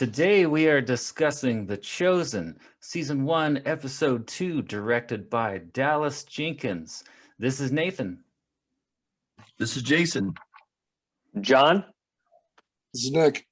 Today we are discussing The Chosen, Season 1, Episode 2, directed by Dallas Jenkins. This is Nathan. This is Jason. John? This is Nick.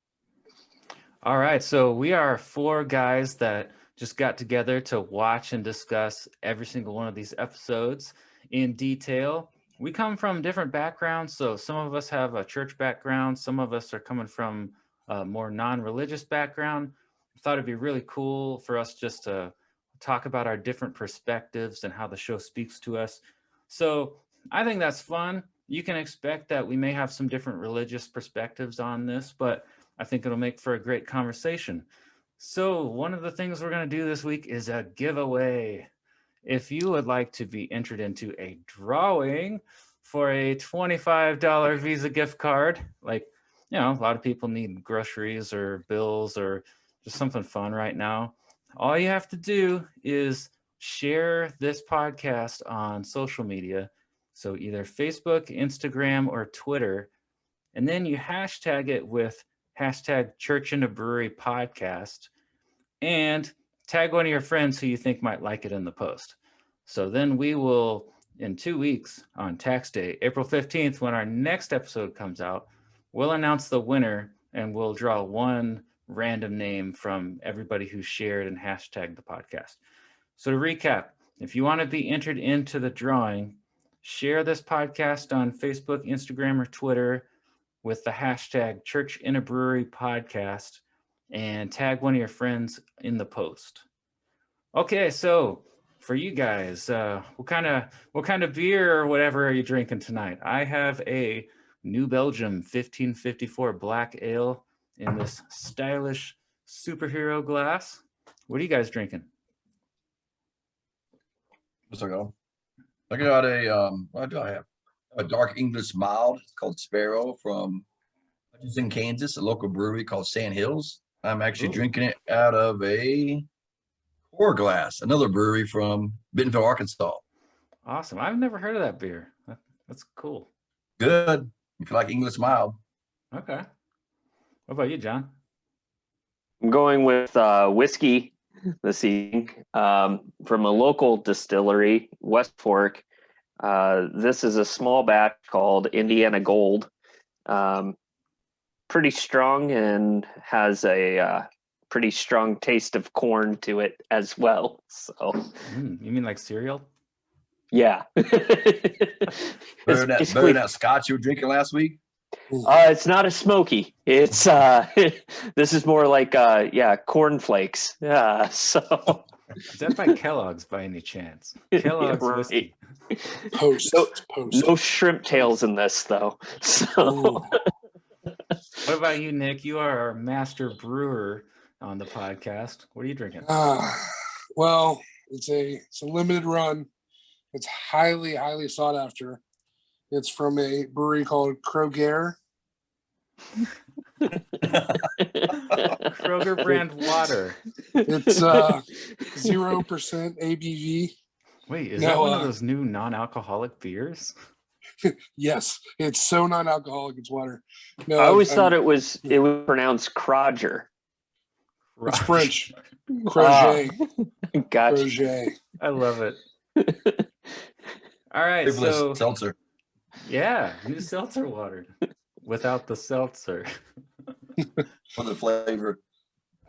All right, so we are four guys that just got together to watch and discuss every single one of these episodes in detail. We come from different backgrounds, so some of us have a church background, some of us are coming from a more non-religious background. I thought it'd be really cool for us just to talk about our different perspectives and how the show speaks to us. So I think that's fun. You can expect that we may have some different religious perspectives on this, but I think it'll make for a great conversation. So one of the things we're going to do this week is a giveaway. If you would like to be entered into a drawing for a $25 Visa gift card, like, you know, a lot of people need groceries or bills or just something fun right now. All you have to do is share this podcast on social media. So either Facebook, Instagram, or Twitter. And then you hashtag it with hashtag Church in a Brewery podcast and tag one of your friends who you think might like it in the post. So then we will, in 2 weeks on tax day, April 15th, when our next episode comes out, we'll announce the winner and we'll draw one random name from everybody who shared and hashtagged the podcast. So to recap, if you want to be entered into the drawing, share this podcast on Facebook, Instagram, or Twitter with the hashtag Church in a Brewery podcast and tag one of your friends in the post. Okay, so for you guys, what kind of beer or whatever are you drinking tonight? I have a New Belgium 1554 black ale in this stylish superhero glass. What are you guys drinking? What's I go? I got what do I have? A dark English mild. It's called Sparrow from Hutchinson, Kansas, a local brewery called Sand Hills. I'm actually drinking it out of a pour glass, another brewery from Bentonville, Arkansas. Awesome. I've never heard of that beer. That's cool. Good. If you like English mild. Okay. What about you, John? I'm going with whiskey this evening from a local distillery, West Fork. This is a small batch called Indiana Gold. Pretty strong and has a pretty strong taste of corn to it as well. So, you mean like cereal? Yeah. Better than that scotch you were drinking last week? It's not a smoky. It's this is more like corn flakes. So is that by Kellogg's by any chance? Kellogg's whiskey. Post. No shrimp tails in this though. So what about you, Nick? You are our master brewer on the podcast. What are you drinking? Well, it's a limited run. It's highly sought after. It's from a brewery called Kroger. Kroger brand water. It's 0% ABV. Wait, is that one of those new non-alcoholic beers? Yes, it's so non-alcoholic. It's water. No, I always thought it was pronounced Kroger. It's French. Kroger. Gotcha. Kroger. I love it. All right, so seltzer. Yeah, new seltzer water without the seltzer. For the flavor.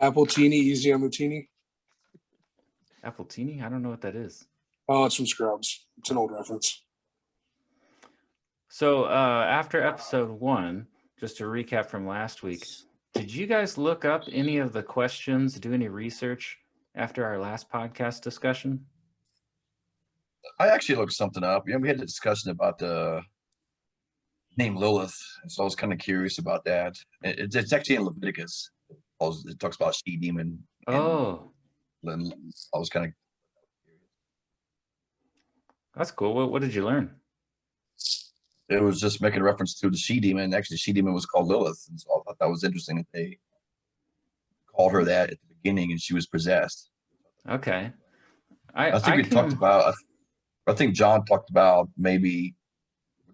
Apple teeny, easy on the teeny. Apple teeny? I don't know what that is. Oh, it's from Scrubs. It's an old reference. So after episode 1, just to recap from last week, did you guys look up any of the questions, do any research after our last podcast discussion? I actually looked something up. We had a discussion about the name Lilith, so I was kind of curious about that. It's actually in Leviticus. It talks about she demon. Oh, I was kind of. That's cool. What did you learn? It was just making reference to the she demon. Actually, she demon was called Lilith, and so I thought that was interesting that they called her that at the beginning, and she was possessed. Okay. I think talked about. I think John talked about maybe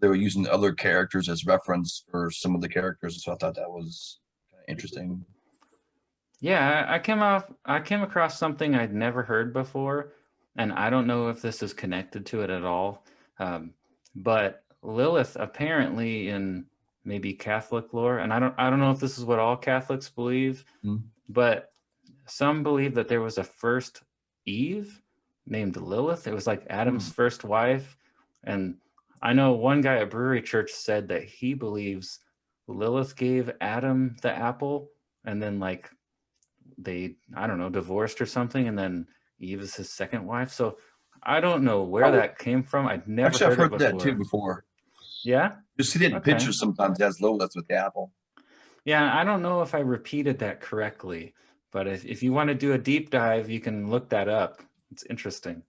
they were using other characters as reference for some of the characters, so I thought that was kind of interesting. Yeah, I came across something I'd never heard before, and I don't know if this is connected to it at all. Um, but Lilith apparently in maybe Catholic lore, and I don't know if this is what all Catholics believe, Hmm. but some believe that there was a first Eve named Lilith. It was like Adam's Hmm. first wife, and I know one guy at Brewery Church said that he believes Lilith gave Adam the apple, and then like they, I don't know, divorced or something, and then Eve is his second wife. So I don't know where Oh, that came from. I'd never actually, I've heard it heard that too before. before. Yeah. You see it in Okay. pictures sometimes. It has Lilith with the apple. Yeah, I don't know if I repeated that correctly, but if you want to do a deep dive, you can look that up. It's interesting.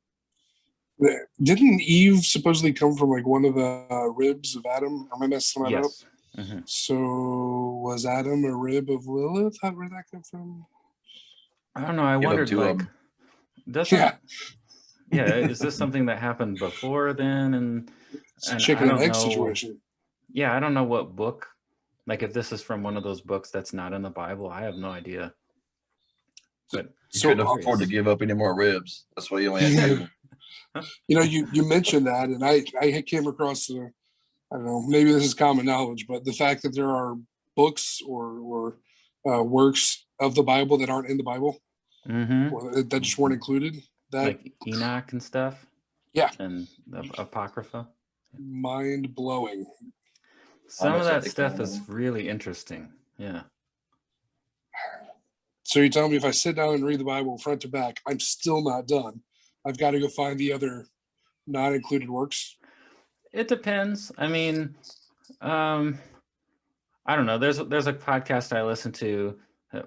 Didn't Eve supposedly come from like one of the ribs of Adam? Am I messing that up? Yes. Hmm. So was Adam a rib of Lilith? How did that come from? I don't know. I Give them wondered, to like, them. doesn't, Yeah, yeah, is this something that happened before then? it's a And I chicken and don't egg know. situation. Yeah, I don't know what book. Like, if this is from one of those books that's not in the Bible, I have no idea. But He So couldn't afford to curious. give up any more ribs. That's why he only had two. you mentioned that, and I came across the, I don't know, maybe this is common knowledge, but the fact that there are books or works of the Bible that aren't in the Bible Mm-hmm. or that just weren't included. That, Like Enoch and stuff, yeah, and the Apocrypha. mind blowing. Some of Thomas, I that think stuff one of is them. really interesting. Yeah. So you're telling me if I sit down and read the Bible front to back, I'm still not done. I've got to go find the other not included works. It depends. I mean, um, I don't know. There's a podcast I listen to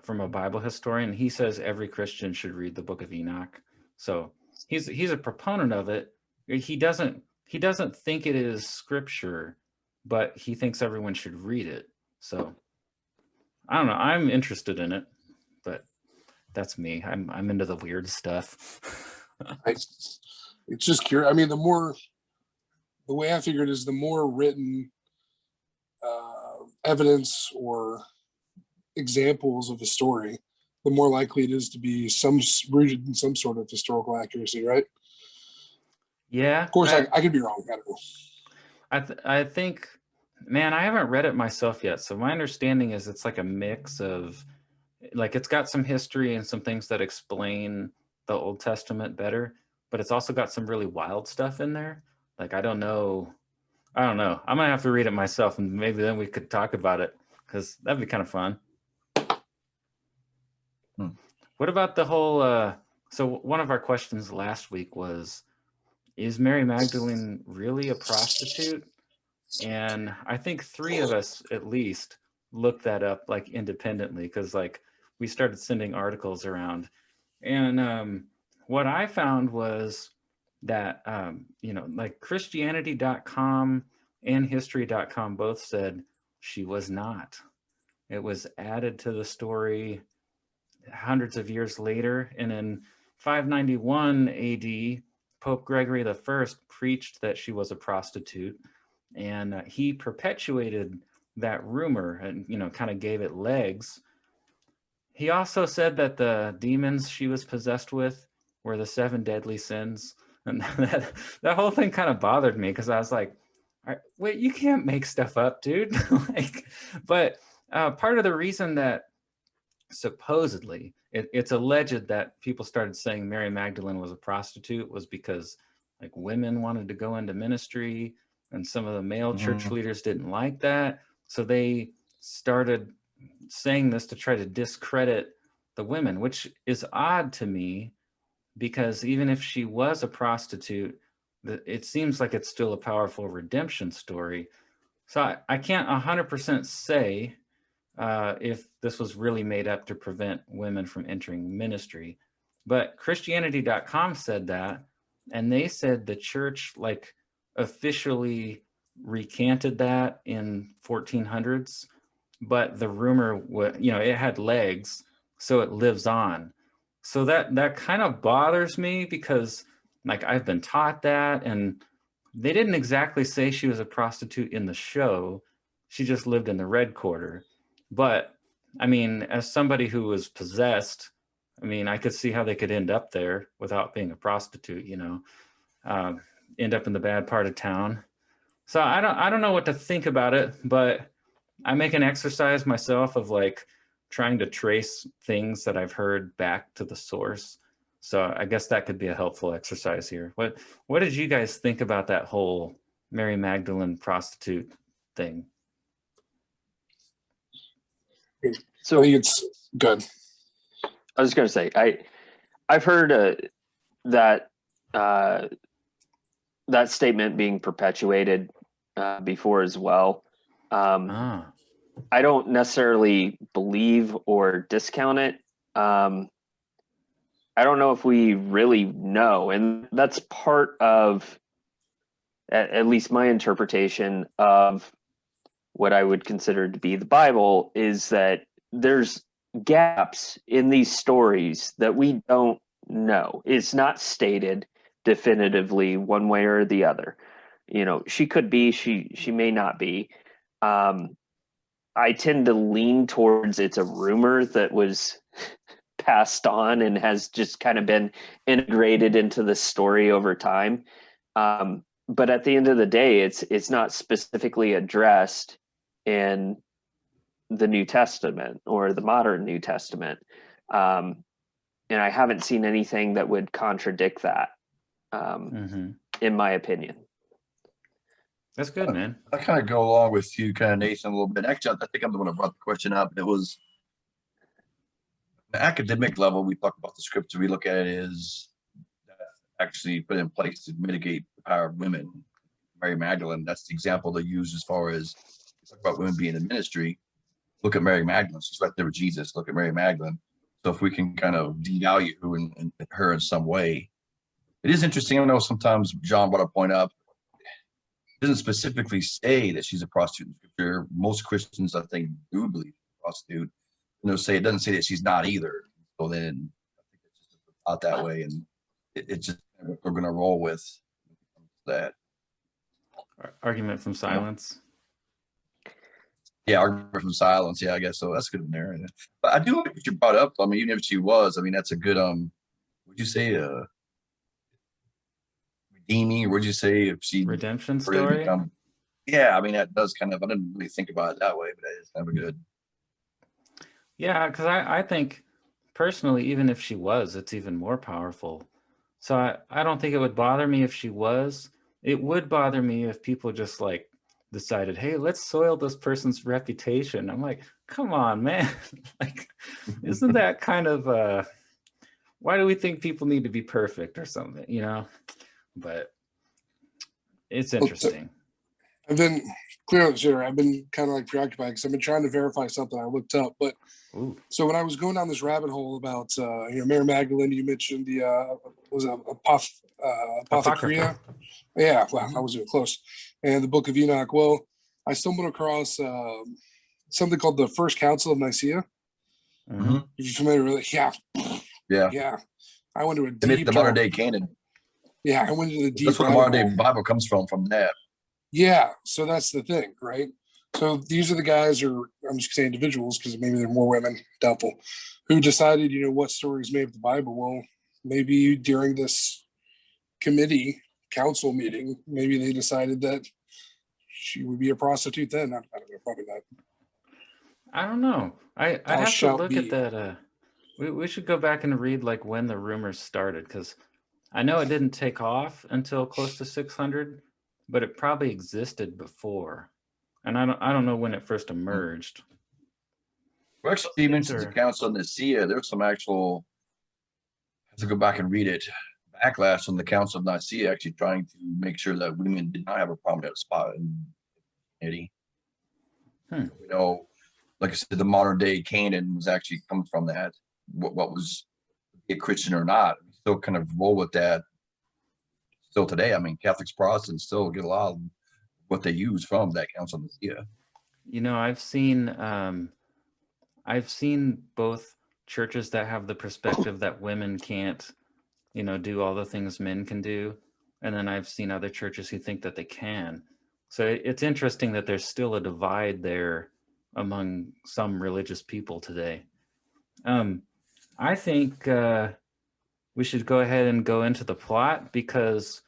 from a Bible historian. He says every Christian should read the Book of Enoch. So he's a proponent of it. He doesn't think it is scripture, but he thinks everyone should read it. So I don't know. I'm interested in it, but that's me. I'm into the weird stuff. I, it's just curious. I mean, the way I figured is the more written evidence or examples of a story, the more likely it is to be some rooted in some sort of historical accuracy, right? Yeah, Of course, I could be wrong. I don't know. I think, man, I haven't read it myself yet. So my understanding is it's like a mix of, like, it's got some history and some things that explain the Old Testament better, but it's also got some really wild stuff in there. Like, I don't know. I don't know. I'm gonna have to read it myself, and maybe then we could talk about it because that'd be kind of fun. Hmm. What about the whole? So one of our questions last week was, is Mary Magdalene really a prostitute? And I think three of us at least looked that up like independently because like we started sending articles around. And what I found was that, like Christianity.com and history.com both said she was not. It was added to the story hundreds of years later. And in 591 AD, Pope Gregory I preached that she was a prostitute, and he perpetuated that rumor and kind of gave it legs. He also said that the demons she was possessed with were the seven deadly sins, and that whole thing kind of bothered me because I was like, wait, you can't make stuff up, dude. Like, but part of the reason that supposedly it's alleged that people started saying Mary Magdalene was a prostitute was because like women wanted to go into ministry, and some of the male church Mhm. leaders didn't like that, so they started saying this to try to discredit the women, which is odd to me because even if she was a prostitute, it seems like it's still a powerful redemption story. So I can't 100% say if this was really made up to prevent women from entering ministry. But Christianity.com said that, and they said the church like officially recanted that in 1400s, but the rumor was, it had legs, so it lives on. So that kind of bothers me because like I've been taught that, and they didn't exactly say she was a prostitute in the show. She just lived in the red quarter. But I mean, as somebody who was possessed, I mean, I could see how they could end up there without being a prostitute, end up in the bad part of town. So I don't know what to think about it, but I make an exercise myself of like trying to trace things that I've heard back to the source. So I guess that could be a helpful exercise here. What did you guys think about that whole Mary Magdalene prostitute thing? I So think it's good. I was going to say, I've heard that that statement being perpetuated before as well. Ah, I don't necessarily believe or discount it. I don't know if we really know, and that's part of at least my interpretation of what I would consider to be the Bible, is that there's gaps in these stories that we don't know. It's not stated definitively one way or the other. She could be, she may not be. I tend to lean towards it's a rumor that was passed on and has just kind of been integrated into the story over time. But at the end of the day, it's not specifically addressed in the New Testament or the modern New Testament. And I haven't seen anything that would contradict that, in my opinion. that's good, man. I kind of go along with you, kind of Nathan, a little bit. Actually, I think I'm the one who brought the question up. It was the academic level. We talk about the scripture. We look at it as actually put in place to mitigate the power of women. Mary Magdalene, that's the example they use as far as talk about women being in ministry. Look at Mary Magdalene. She's right there with Jesus. Look at Mary Magdalene. So if we can kind of devalue her in some way, it is interesting. I know sometimes John brought a point up. It doesn't specifically say that she's a prostitute in scripture. Most Christians, I think, do believe she's a prostitute. Say it doesn't say that she's not either. So then I think it's just out that way, and it's just what we're going to roll with that. Argument from silence. Yeah, argument from silence. Yeah, I guess so. That's good in there. But I do like what you brought up. I mean, even if she was, I mean, that's a good would you say redeeming, or would you say if she Redemption really story. become? Yeah, I mean, that does kind of. I didn't really think about it that way, but that is kind of a good. Yeah, because I think personally, even if she was, it's even more powerful. So I don't think it would bother me if she was. It would bother me if people just like decided, hey, let's soil this person's reputation. I'm like, come on, man. Like, isn't that kind of why do we think people need to be perfect or something, But it's interesting. I've been clear, sure. I've been kind of like preoccupied because I've been trying to verify something I looked up. But Ooh. So when I was going down this rabbit hole about Mary Magdalene, you mentioned the was it Apothecria? Yeah, wow, I was doing close. And the Book of Enoch. Well, I stumbled across something called the First Council of Nicaea. Mm-hmm. Are you familiar with it? Yeah. I went to a deep the modern day canon. Yeah, I went to the deep. That's where the modern day Bible comes from that. Yeah, so that's the thing, right? So these are the guys, or I'm just saying individuals, because maybe there are more women, doubtful, who decided, what stories made up the Bible. Well, maybe during this council meeting, maybe they decided that she would be a prostitute then. I don't know, probably not. I don't know. I'd have to look at that. We should go back and read like when the rumors started, because I know it didn't take off until close to 600, but it probably existed before. And I don't know when it first emerged. Well, actually, you mentioned the Council of Nicaea. There's some actual, I have to go back and read it, backlash from the Council of Nicaea actually trying to make sure that women did not have a prominent spot in Christianity. Like I said, the modern day canon was actually comes from that. What was a Christian or not, we still kind of roll with that still today. I mean, Catholics, Protestants still get a lot of what they use from that Council of Nicaea. I've seen both churches that have the perspective that women can't, do all the things men can do, and then I've seen other churches who think that they can. So it's interesting that there's still a divide there among some religious people today. I think we should go ahead and go into the plot, because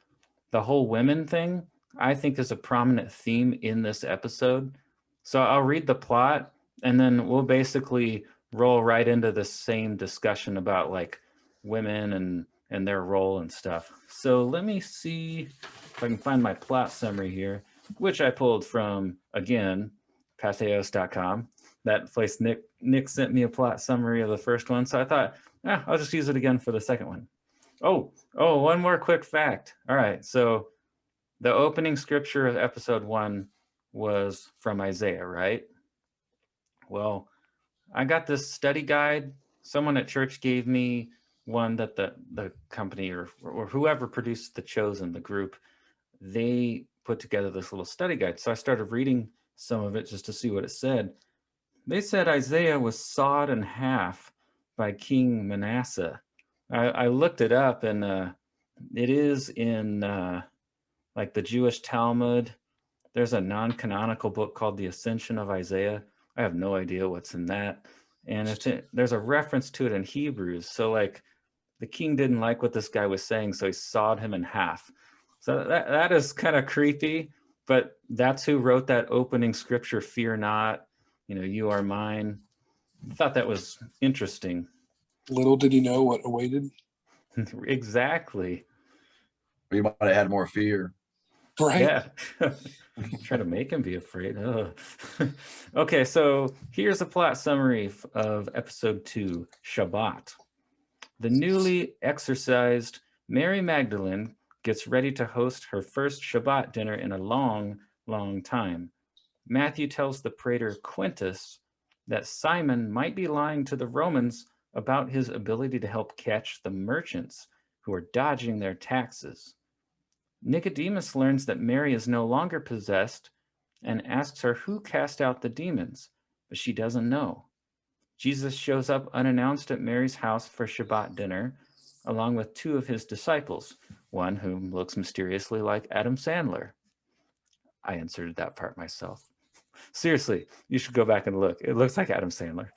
the whole women thing, I think, is a prominent theme in this episode. So I'll read the plot, and then we'll basically roll right into the same discussion about like women and their role and stuff. So let me see if I can find my plot summary here, which I pulled from, again, patheos.com. That place, Nick sent me a plot summary of the first one, so I thought, I'll just use it again for the second one. Oh, one more quick fact. All right, so the opening scripture of episode 1 was from Isaiah, right? Well, I got this study guide. Someone at church gave me one that the company or whoever produced The Chosen, the group, they put together this little study guide. So I started reading some of it just to see what it said. They said Isaiah was sawed in half by King Manasseh. I looked it up, and it is in like the Jewish Talmud. There's a non-canonical book called The Ascension of Isaiah. I have no idea what's in that. And there's a reference to it in Hebrews. So like the king didn't like what this guy was saying, so he sawed him in half. So that is kind of creepy, but that's who wrote that opening scripture, fear not, you are mine. I thought that was interesting. Little did he know what awaited. Exactly. We might have had more fear. Right? Yeah. Try to make him be afraid. Okay, so here's a plot summary of episode 2, Shabbat. The newly exorcised Mary Magdalene gets ready to host her first Shabbat dinner in a long, long time. Matthew tells the praetor Quintus that Simon might be lying to the Romans about his ability to help catch the merchants who are dodging their taxes. Nicodemus learns that Mary is no longer possessed and asks her who cast out the demons, but she doesn't know. Jesus shows up unannounced at Mary's house for Shabbat dinner, along with 2 of his disciples, one whom looks mysteriously like Adam Sandler. I inserted that part myself. Seriously, you should go back and look. It looks like Adam Sandler.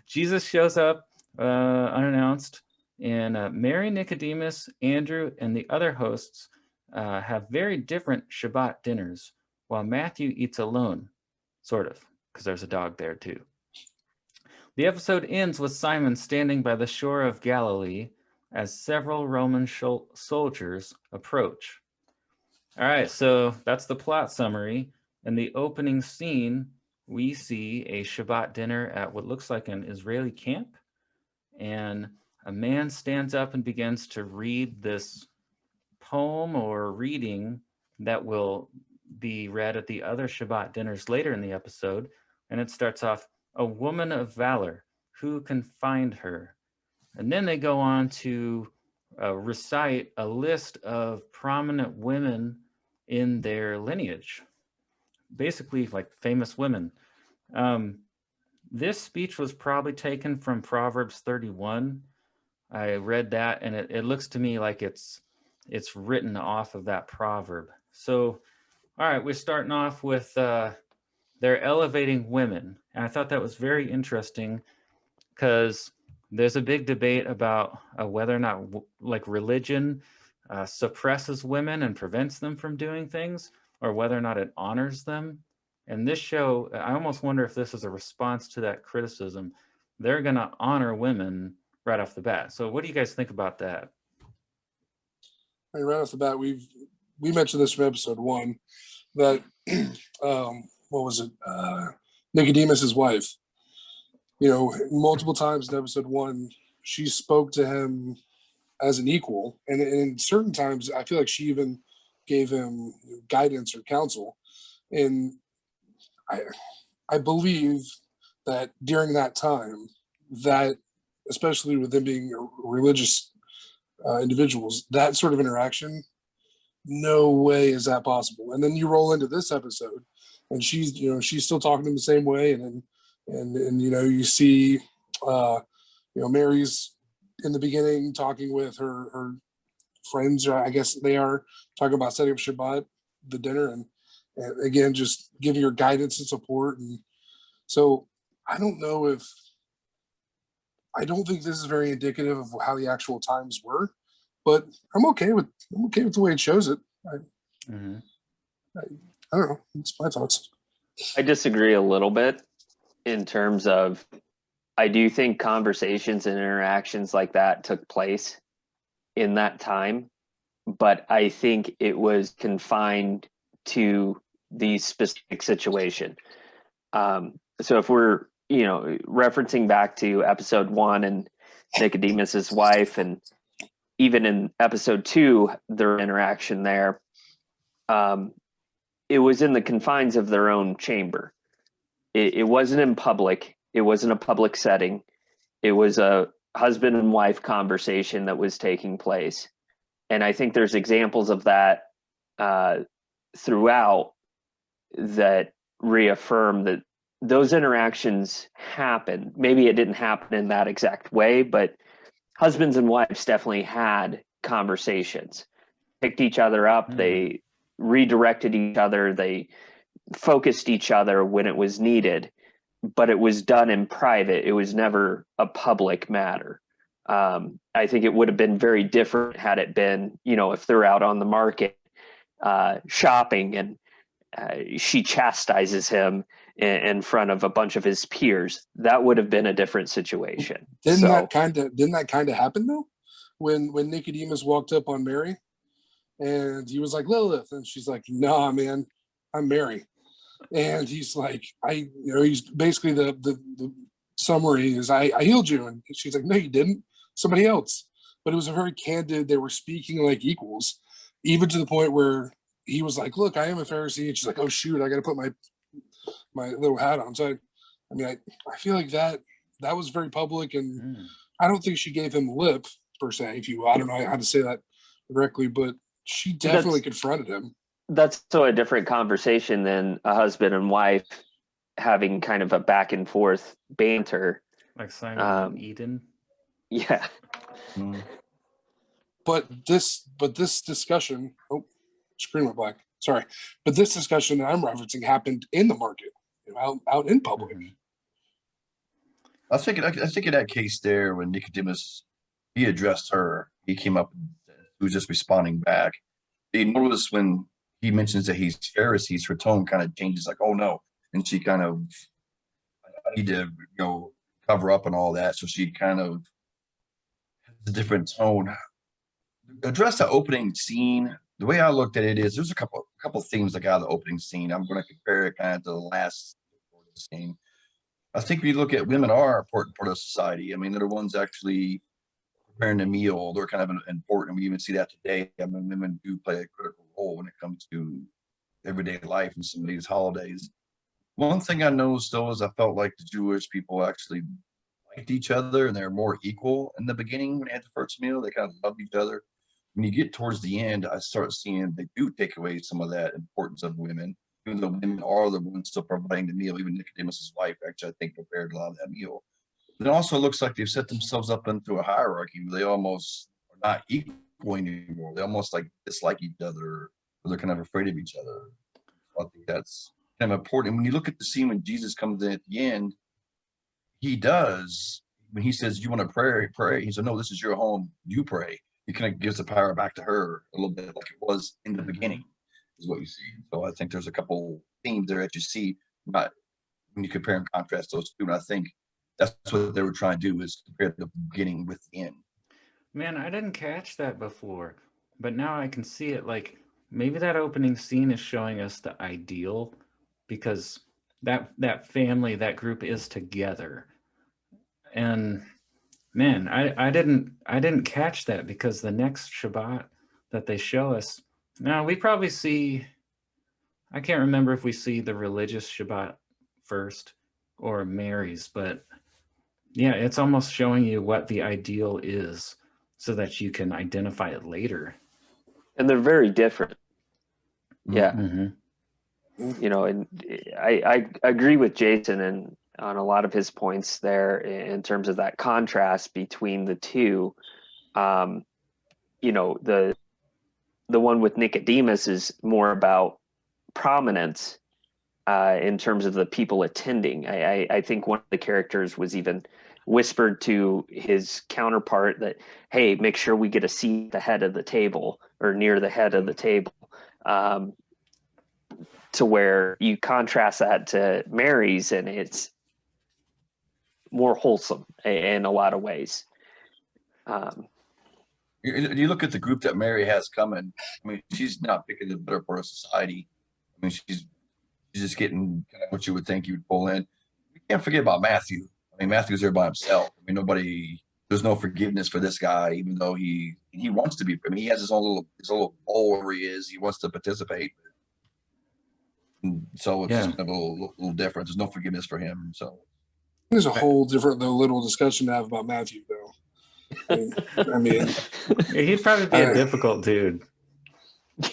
Jesus shows up unannounced, and Mary, Nicodemus, Andrew, and the other hosts have very different Shabbat dinners, while Matthew eats alone, sort of, because there's a dog there too. The episode ends with Simon standing by the shore of Galilee as several Roman soldiers approach. All right, so that's the plot summary. In the opening scene, we see a Shabbat dinner at what looks like an Israeli camp, and a man stands up and begins to read this poem or reading that will be read at the other Shabbat dinners later in the episode. And it starts off, "A woman of valor, who can find her?" And then they go on to recite a list of prominent women in their lineage, basically like famous women. This speech was probably taken from Proverbs 31. I read that, and it looks to me like it's written off of that proverb. So, all right, we're starting off with they're elevating women. And I thought that was very interesting, because there's a big debate about whether or not like religion suppresses women and prevents them from doing things, or whether or not it honors them. And this show, I almost wonder if this is a response to that criticism. They're going to honor women right off the bat. So what do you guys think about that? Right off the bat, we mentioned this from episode 1 that what was it? Nicodemus's wife. Multiple times in episode 1, she spoke to him as an equal, and in certain times, I feel like she even gave him guidance or counsel. And I believe that during that time, that especially with them being religious individuals, that sort of interaction, no way is that possible. And then you roll into this episode, and she's still talking to him the same way, and you see Mary's in the beginning talking with her friends, or I guess they are talking about setting up Shabbat, the dinner, and again just giving her guidance and support, and So I don't know if I don't think this is very indicative of how the actual times were, but I'm okay with the way it shows it. Mm-hmm. I don't know. It's my thoughts. I disagree a little bit in terms of I do think conversations and interactions like that took place in that time, but I think it was confined to the specific situation. So if we're, referencing back to episode 1 and Nicodemus's wife, and even in episode 2, their interaction there, it was in the confines of their own chamber. It wasn't in public. It wasn't a public setting. It was a husband and wife conversation that was taking place. And I think there's examples of that throughout that reaffirm that those interactions happened. Maybe it didn't happen in that exact way, but husbands and wives definitely had conversations, picked each other up. Mm-hmm. They redirected each other. They focused each other when it was needed, but it was done in private. It was never a public matter. I think it would have been very different had it been, if they're out on the market shopping and she chastises him in front of a bunch of his peers. That would have been a different situation. Didn't that kind of happen though? When Nicodemus walked up on Mary and he was like, Lilith, and she's like, nah, man, I'm Mary. And he's like, he's basically the summary is I healed you. And she's like, no, you didn't. Somebody else. But it was a very candid, they were speaking like equals, even to the point where he was like, look, I am a Pharisee. And she's like, oh shoot, I got to put my little hat on. So I feel like that was very public, and I don't think she gave him lip per se, if you will. I don't know how to say that correctly, but she definitely confronted him. That's so a different conversation than a husband and wife having kind of a back and forth banter. Like Simon and Eden. Yeah. But this discussion, screen went black. Sorry. But this discussion that I'm referencing happened in the market, out in public. Mm-hmm. I think in that case there, when Nicodemus, he addressed her, he came up and he was just responding back. You notice when he mentions that he's Pharisees, her tone kind of changes, like, oh no. And she kind of, I need to, cover up and all that. So she kind of has a different tone. Address the opening scene. The way I looked at it is there's a couple themes that got out of the opening scene. I'm going to compare it kind of to the last scene. I think when you look at women are an important part of society. I mean, they're the ones actually preparing the meal. They're kind of important. We even see that today. I mean, women do play a critical role when it comes to everyday life and some of these holidays. One thing I noticed, though, is I felt like the Jewish people actually liked each other and they're more equal in the beginning when they had the first meal. They kind of loved each other. When you get towards the end, I start seeing they do take away some of that importance of women, even though women are the ones still providing the meal. Even Nicodemus's wife, actually, I think, prepared a lot of that meal. It also looks like they've set themselves up into a hierarchy where they almost are not equal anymore. They almost like dislike each other, or they're kind of afraid of each other. So I think that's kind of important. When you look at the scene when Jesus comes in at the end, he does, when he says, you want to pray. He said, no, this is your home. You pray. He kind of gives the power back to her a little bit like it was in the beginning, is what you see. So I think there's a couple themes there that you see, not when you compare and contrast those two. And I think that's what they were trying to do, is compare the beginning with the end. Man, I didn't catch that before, but now I can see it. Like, maybe that opening scene is showing us the ideal, because that family, that group is together. And man, I didn't catch that, because the next Shabbat that they show us, now we probably see, I can't remember if we see the religious Shabbat first or Mary's, but yeah, it's almost showing you what the ideal is so that you can identify it later. And they're very different. Yeah. Mm-hmm. And I agree with Jason and on a lot of his points there in terms of that contrast between the two. The one with Nicodemus is more about prominence, in terms of the people attending. I think one of the characters was even whispered to his counterpart that, hey, make sure we get a seat at the head of the table or near the head of the table. To where you contrast that to Mary's, and it's more wholesome in a lot of ways. You look at the group that Mary has coming. I mean, she's not picking the better part of society. I mean, she's just getting kind of what you would think you would pull in. We can't forget about Matthew. I mean, Matthew's there by himself. I mean, there's no forgiveness for this guy, even though he wants to be. I mean, he has his little bowl where he is. He wants to participate. And so it's just kind of a little different. There's no forgiveness for him. So there's a whole different little discussion to have about Matthew, though. I mean, he'd probably be a difficult dude.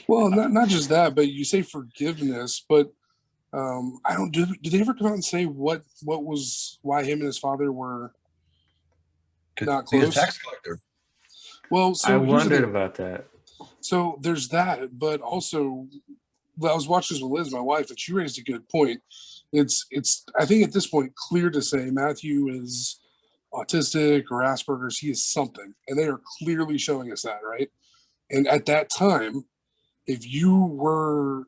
Well, not just that, but you say forgiveness, but I don't. Did they ever come out and say why him and his father were not close? He's a tax collector. Well, so I wondered about that. So there's that, but also, I was watching this with Liz, my wife, and she raised a good point. It's I think at this point clear to say Matthew is autistic or Asperger's. He is something, and they are clearly showing us that, right? And at that time, if you were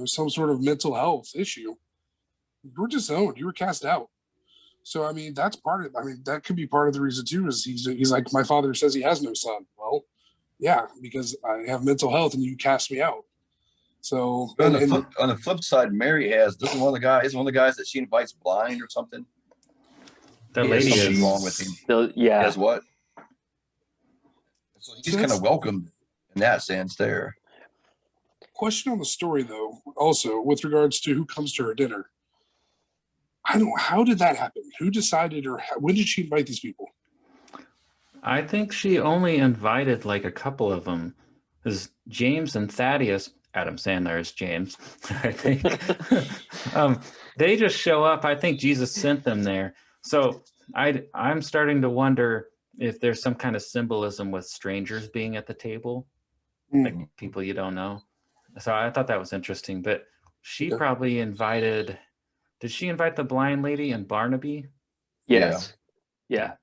some sort of mental health issue, you were disowned, you were cast out. So I mean, that's part of. I mean, that could be part of the reason too. Is he's like, my father says he has no son. Well, yeah, because I have mental health and you cast me out. So on the flip side, Mary isn't one of the guys that she invites blind or something. That lady is wrong with him. So, yeah. Guess what? So he's kind of welcomed in that sense there. Question on the story though, also with regards to who comes to her dinner. How did that happen? Who decided, or when did she invite these people? I think she only invited like a couple of them. Because James and Thaddeus, Adam Sandler is James, I think. They just show up. I think Jesus sent them there. So I'm starting to wonder if there's some kind of symbolism with strangers being at the table, like people you don't know. So I thought that was interesting. But she probably invited. Did she invite the blind lady and Barnaby? Yes. Yeah.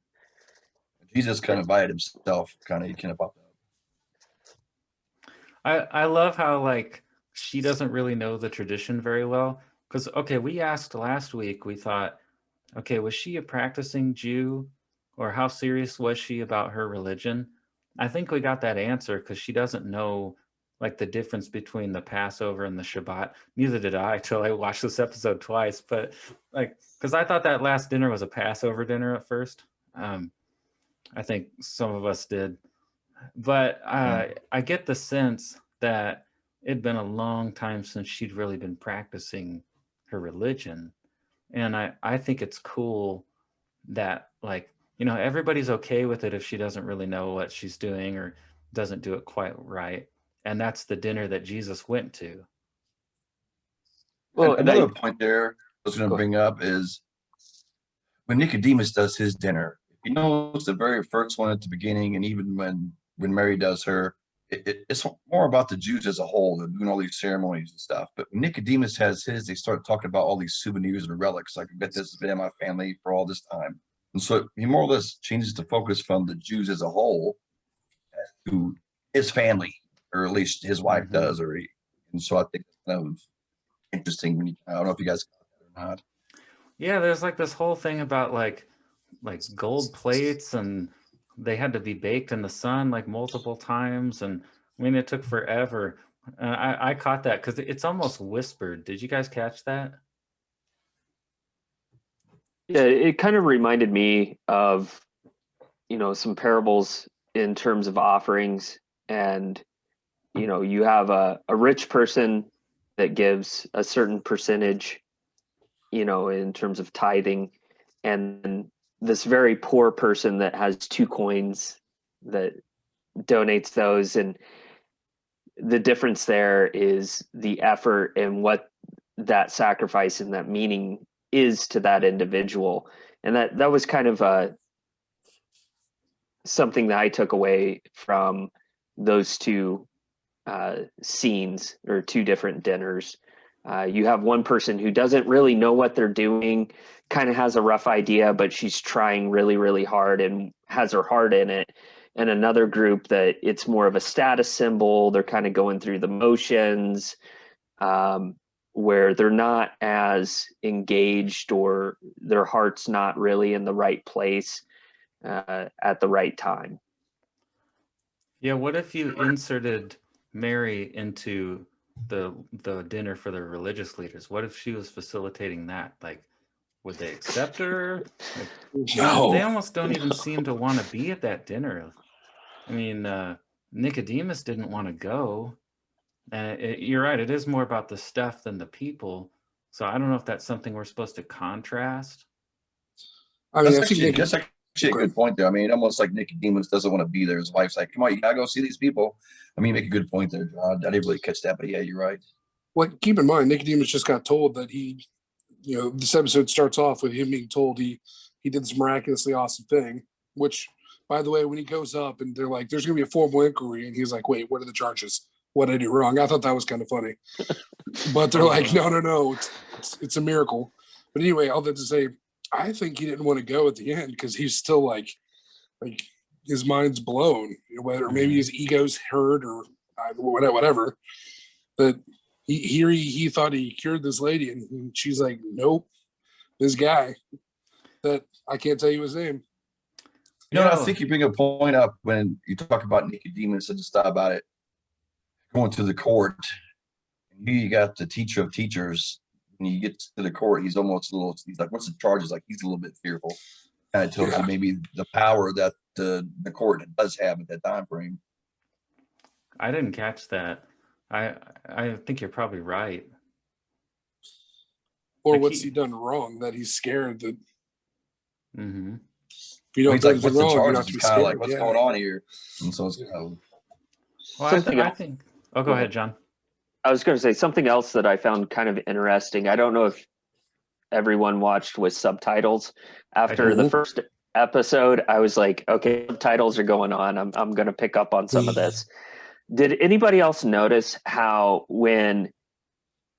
Jesus kind of invited himself. He kind of popped up. I love how like she doesn't really know the tradition very well. Because we asked last week. We thought, was she a practicing Jew, or how serious was she about her religion? I think we got that answer because she doesn't know like the difference between the Passover and the Shabbat. Neither did I till I watched this episode twice. But like, because I thought that last dinner was a Passover dinner at first. I think some of us did. But I get the sense that it'd been a long time since she'd really been practicing her religion. And I think it's cool that like, everybody's okay with it if she doesn't really know what she's doing or doesn't do it quite right. And that's the dinner that Jesus went to. Well, another point there I was going to bring up is when Nicodemus does his dinner, he knows the very first one at the beginning, and even when Mary does her, it's more about the Jews as a whole. They're doing all these ceremonies and stuff. But when Nicodemus has his, they start talking about all these souvenirs and relics. Like, I bet this has been in my family for all this time. And so he more or less changes the focus from the Jews as a whole to his family, or at least his wife does. And so I think it's kind of interesting. I don't know if you guys got that or not. Yeah, there's like this whole thing about like gold plates, and they had to be baked in the sun like multiple times, and I mean it took forever. I caught that because it's almost whispered. Did you guys catch that? Yeah, it kind of reminded me of some parables in terms of offerings, and you have a rich person that gives a certain percentage in terms of tithing, and this very poor person that has 2 coins that donates those. And the difference there is the effort and what that sacrifice and that meaning is to that individual. And that was kind of something that I took away from those 2 scenes, or 2 different dinners. You have one person who doesn't really know what they're doing, kind of has a rough idea, but she's trying really, really hard and has her heart in it. And another group that it's more of a status symbol. They're kind of going through the motions, where they're not as engaged, or their heart's not really in the right place at the right time. Yeah, what if you inserted Mary into the dinner for the religious leaders? What if she was facilitating that? Like, would they accept her? Like, No. they almost don't even seem to want to be at that dinner. I mean, Nicodemus didn't want to go. You're right, it is more about the stuff than the people. So I don't know if that's something we're supposed to contrast. I mean, That's actually a good point there. I mean, almost like Nicodemus doesn't want to be there. His wife's like, "Come on, you gotta go see these people." I mean, you make a good point there, John. I didn't really catch that, but yeah, you're right. Well, keep in mind, Nicodemus just got told that this episode starts off with him being told he did this miraculously awesome thing, which, by the way, when he goes up and they're like, there's going to be a formal inquiry, and he's like, wait, what are the charges? What did I do wrong? I thought that was kind of funny. But they're like, no, it's a miracle. But anyway, all that to say, I think he didn't want to go at the end because he's still like his mind's blown, whether maybe his ego's hurt or whatever. But he thought he cured this lady, and she's like, nope, this guy that I can't tell you his name. I think you bring a point up when you talk about Nicodemus and just thought about it going to the court. You got the teacher of teachers. When you get to the court, he's almost he's like, what's the charges? Like, he's a little bit fearful. Kind of tells you maybe the power that the court does have at that time frame. I didn't catch that. I think you're probably right. Or Like what's he done wrong that he's scared that Mm-hmm. if you don't He's do like, anything what's the wrong, you're charges? not to He's be kind of scared. like, what's going on here? And so it's Well, Something I else. think. Oh, go ahead, John. I was going to say something else that I found kind of interesting. I don't know if everyone watched with subtitles. After the first episode, I was like, okay, subtitles are going on. I'm going to pick up on some of this. Did anybody else notice how when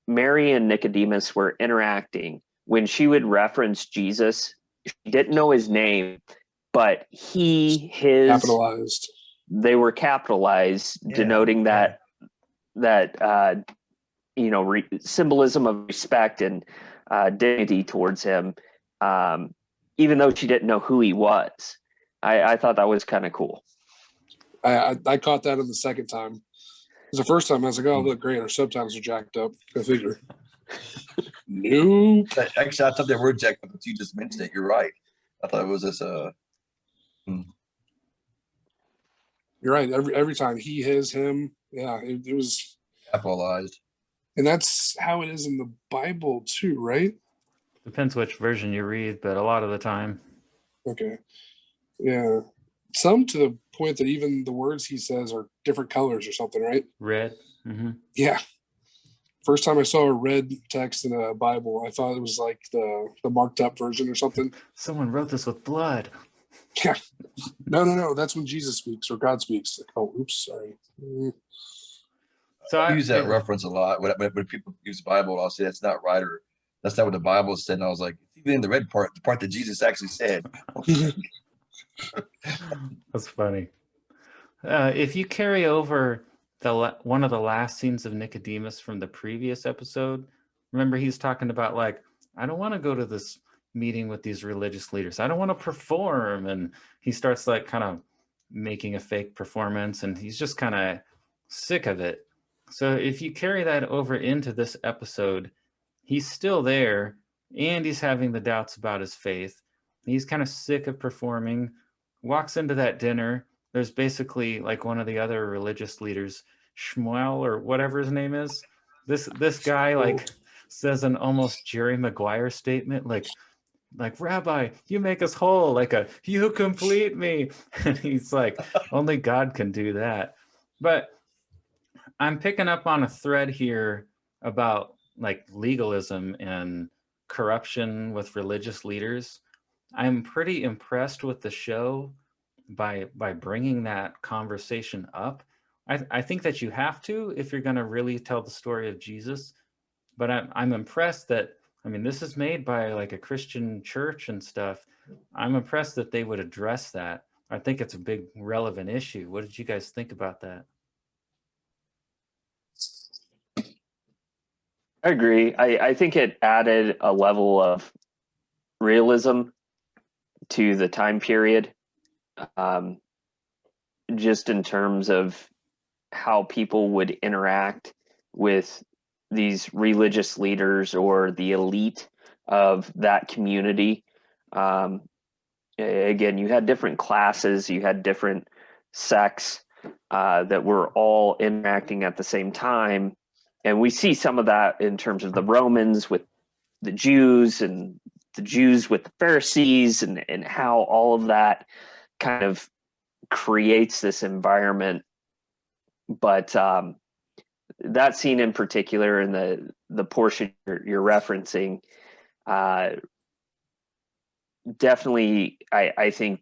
Mary and Nicodemus were interacting, when she would reference Jesus, she didn't know his name, but his Capitalized. They were capitalized, denoting that symbolism of respect and dignity towards him, even though she didn't know who he was. I thought that was kind of cool. I caught that on the second time. It was the first time I was like, oh, look, great, our subtitles are jacked up. Go figure. Nope. Actually, I thought they were jacked up, but you just mentioned it. You're right. I thought it was this. You're right. Every time he, his, him. Yeah, it was Capitalized. And that's how it is in the Bible too, right? Depends which version you read, but a lot of the time. Okay. Yeah. Some to the point that even the words he says are different colors or something, right? Red. Mm-hmm. Yeah. First time I saw a red text in a Bible, I thought it was like the marked up version or something. Someone wrote this with blood. Yeah. No. That's when Jesus speaks or God speaks. Like, oh, oops, sorry. So I use that reference a lot. When people use the Bible, I'll say that's not right, or that's not what the Bible said. And I was like, even in the red part, the part that Jesus actually said. That's funny. If you carry over one of the last scenes of Nicodemus from the previous episode, remember he's talking about like, I don't want to go to this meeting with these religious leaders. I don't want to perform. And he starts like kind of making a fake performance, and he's just kind of sick of it. So if you carry that over into this episode, he's still there and he's having the doubts about his faith. He's kind of sick of performing, walks into that dinner. There's basically like one of the other religious leaders, Shmuel or whatever his name is. This guy like says an almost Jerry Maguire statement, like Rabbi, you make us whole, like you complete me. And he's like, only God can do that. But I'm picking up on a thread here about like legalism and corruption with religious leaders. I'm pretty impressed with the show by bringing that conversation up. I think that you have to if you're going to really tell the story of Jesus. but I'm impressed that, I mean, this is made by like a Christian church and stuff. I'm impressed that they would address that. I think it's a big relevant issue. What did you guys think about that? I agree. I think it added a level of realism to the time period, just in terms of how people would interact with these religious leaders or the elite of that community. Again, you had different classes, you had different sects that were all interacting at the same time. And we see some of that in terms of the Romans with the Jews and the Jews with the Pharisees, and how all of that kind of creates this environment. But that scene in particular, and the portion you're referencing, definitely, I think,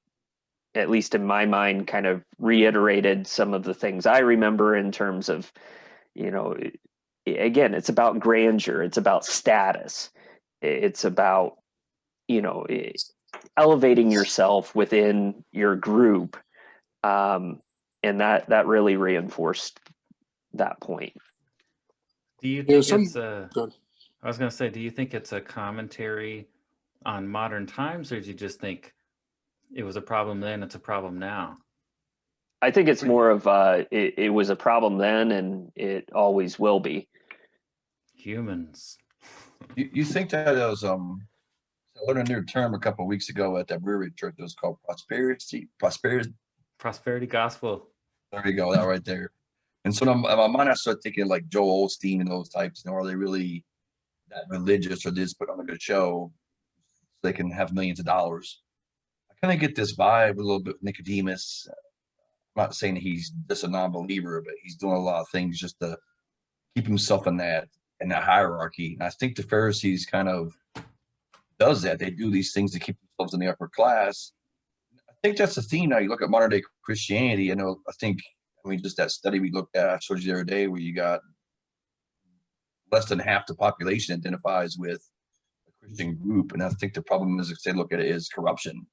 at least in my mind, kind of reiterated some of the things I remember in terms of, again, it's about grandeur, it's about status, it's about, elevating yourself within your group. And that really reinforced that point. Do you think it's Good. I was going to say, do you think it's a commentary on modern times, or do you just think it was a problem then, it's a problem now? I think it's more of it was a problem then, and it always will be. Humans. You think that was I learned a new term a couple of weeks ago at that brewery church. It was called prosperity gospel. There you go, that right there. And so in my mind, I started thinking like Joel Osteen and those types. Are they really that religious, or they just put on a good show so they can have millions of dollars? I kind of get this vibe a little bit with Nicodemus. I'm not saying he's just a non-believer, but he's doing a lot of things just to keep himself in that hierarchy. And I think the Pharisees kind of does that. They do these things to keep themselves in the upper class. I think that's the theme now. You look at modern day Christianity. Just that study we looked at, I showed you the other day, where you got less than half the population identifies with a Christian group. And I think the problem is, if they look at it, is corruption.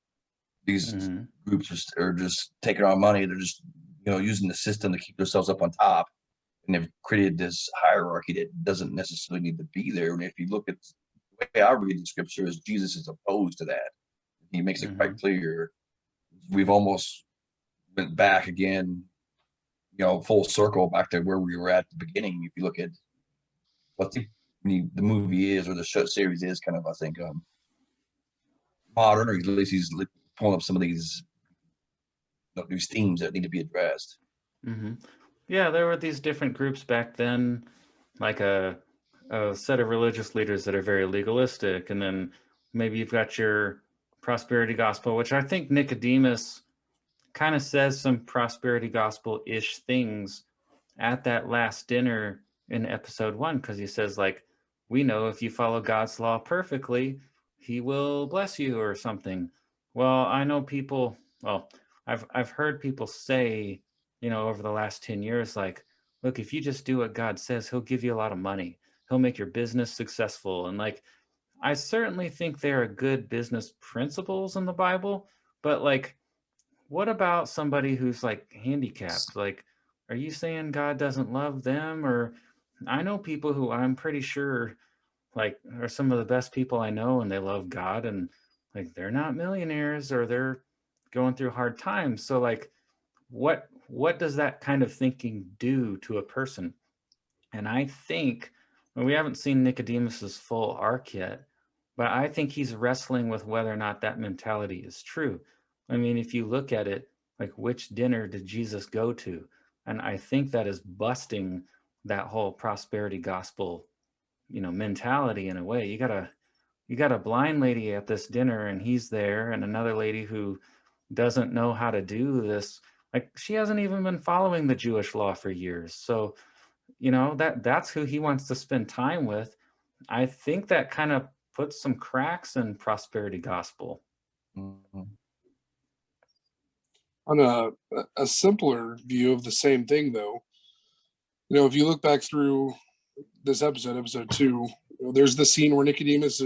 These groups are just taking our money. They're just, using the system to keep themselves up on top. And they've created this hierarchy that doesn't necessarily need to be there. And if you look at the way I read the scripture, is Jesus is opposed to that. He makes it quite clear. We've almost went back again, full circle back to where we were at the beginning. If you look at what the movie is, or the show series is, kind of, I think, modern, or at least he's pulling up some of these these themes that need to be addressed. Yeah, there were these different groups back then, like a set of religious leaders that are very legalistic, and then maybe you've got your prosperity gospel, which I think Nicodemus kind of says some prosperity gospel-ish things at that last dinner in episode 1, because he says, like, we know if you follow God's law perfectly, he will bless you or something. Well, I know people, I've heard people say, over the last 10 years, like, look, if you just do what God says, he'll give you a lot of money. He'll make your business successful. And like, I certainly think there are good business principles in the Bible, but like, what about somebody who's like handicapped? Like, are you saying God doesn't love them? Or I know people who I'm pretty sure like are some of the best people I know, and they love God, and like they're not millionaires, or they're going through hard times. So like, what does that kind of thinking do to a person? And I think, well, we haven't seen Nicodemus's full arc yet, but I think he's wrestling with whether or not that mentality is true. I mean, if you look at it, like, which dinner did Jesus go to? And I think that is busting that whole prosperity gospel, mentality in a way. You got a blind lady at this dinner, and he's there, and another lady who doesn't know how to do this. Like, she hasn't even been following the Jewish law for years. So, that's who he wants to spend time with. I think that kind of puts some cracks in prosperity gospel. On a simpler view of the same thing, though, if you look back through this episode 2, there's the scene where Nicodemus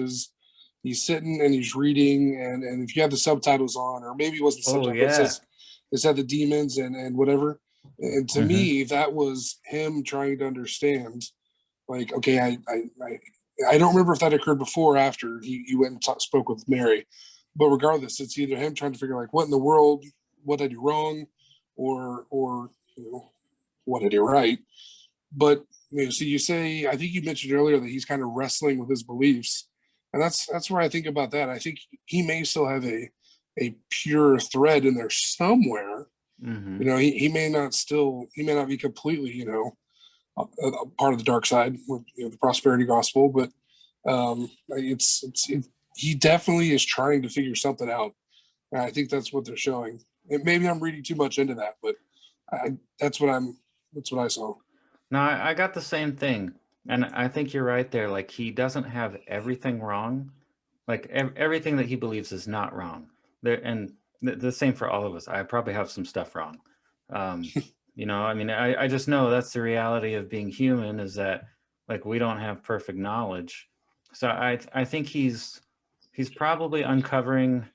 he's sitting and he's reading, and if you have the subtitles on, or maybe it wasn't Oh subtitles, yeah. it said the demons and whatever. And to me, that was him trying to understand, like, okay, I don't remember if that occurred before or after he went and spoke with Mary, but regardless, it's either him trying to figure like, what in the world, what I do wrong, or what I do right. But so you say, I think you mentioned earlier that he's kind of wrestling with his beliefs, and that's where I think about that. I think he may still have a pure thread in there somewhere. He may not be completely a part of the dark side with the prosperity gospel, but he definitely is trying to figure something out. And I think that's what they're showing. And maybe I'm reading too much into that, but that's what I saw. No, I got the same thing. And I think you're right there. Like, he doesn't have everything wrong. Like, everything that he believes is not wrong. And the same for all of us. I probably have some stuff wrong. I mean, I just know that's the reality of being human, is that, like, we don't have perfect knowledge. So I think he's probably uncovering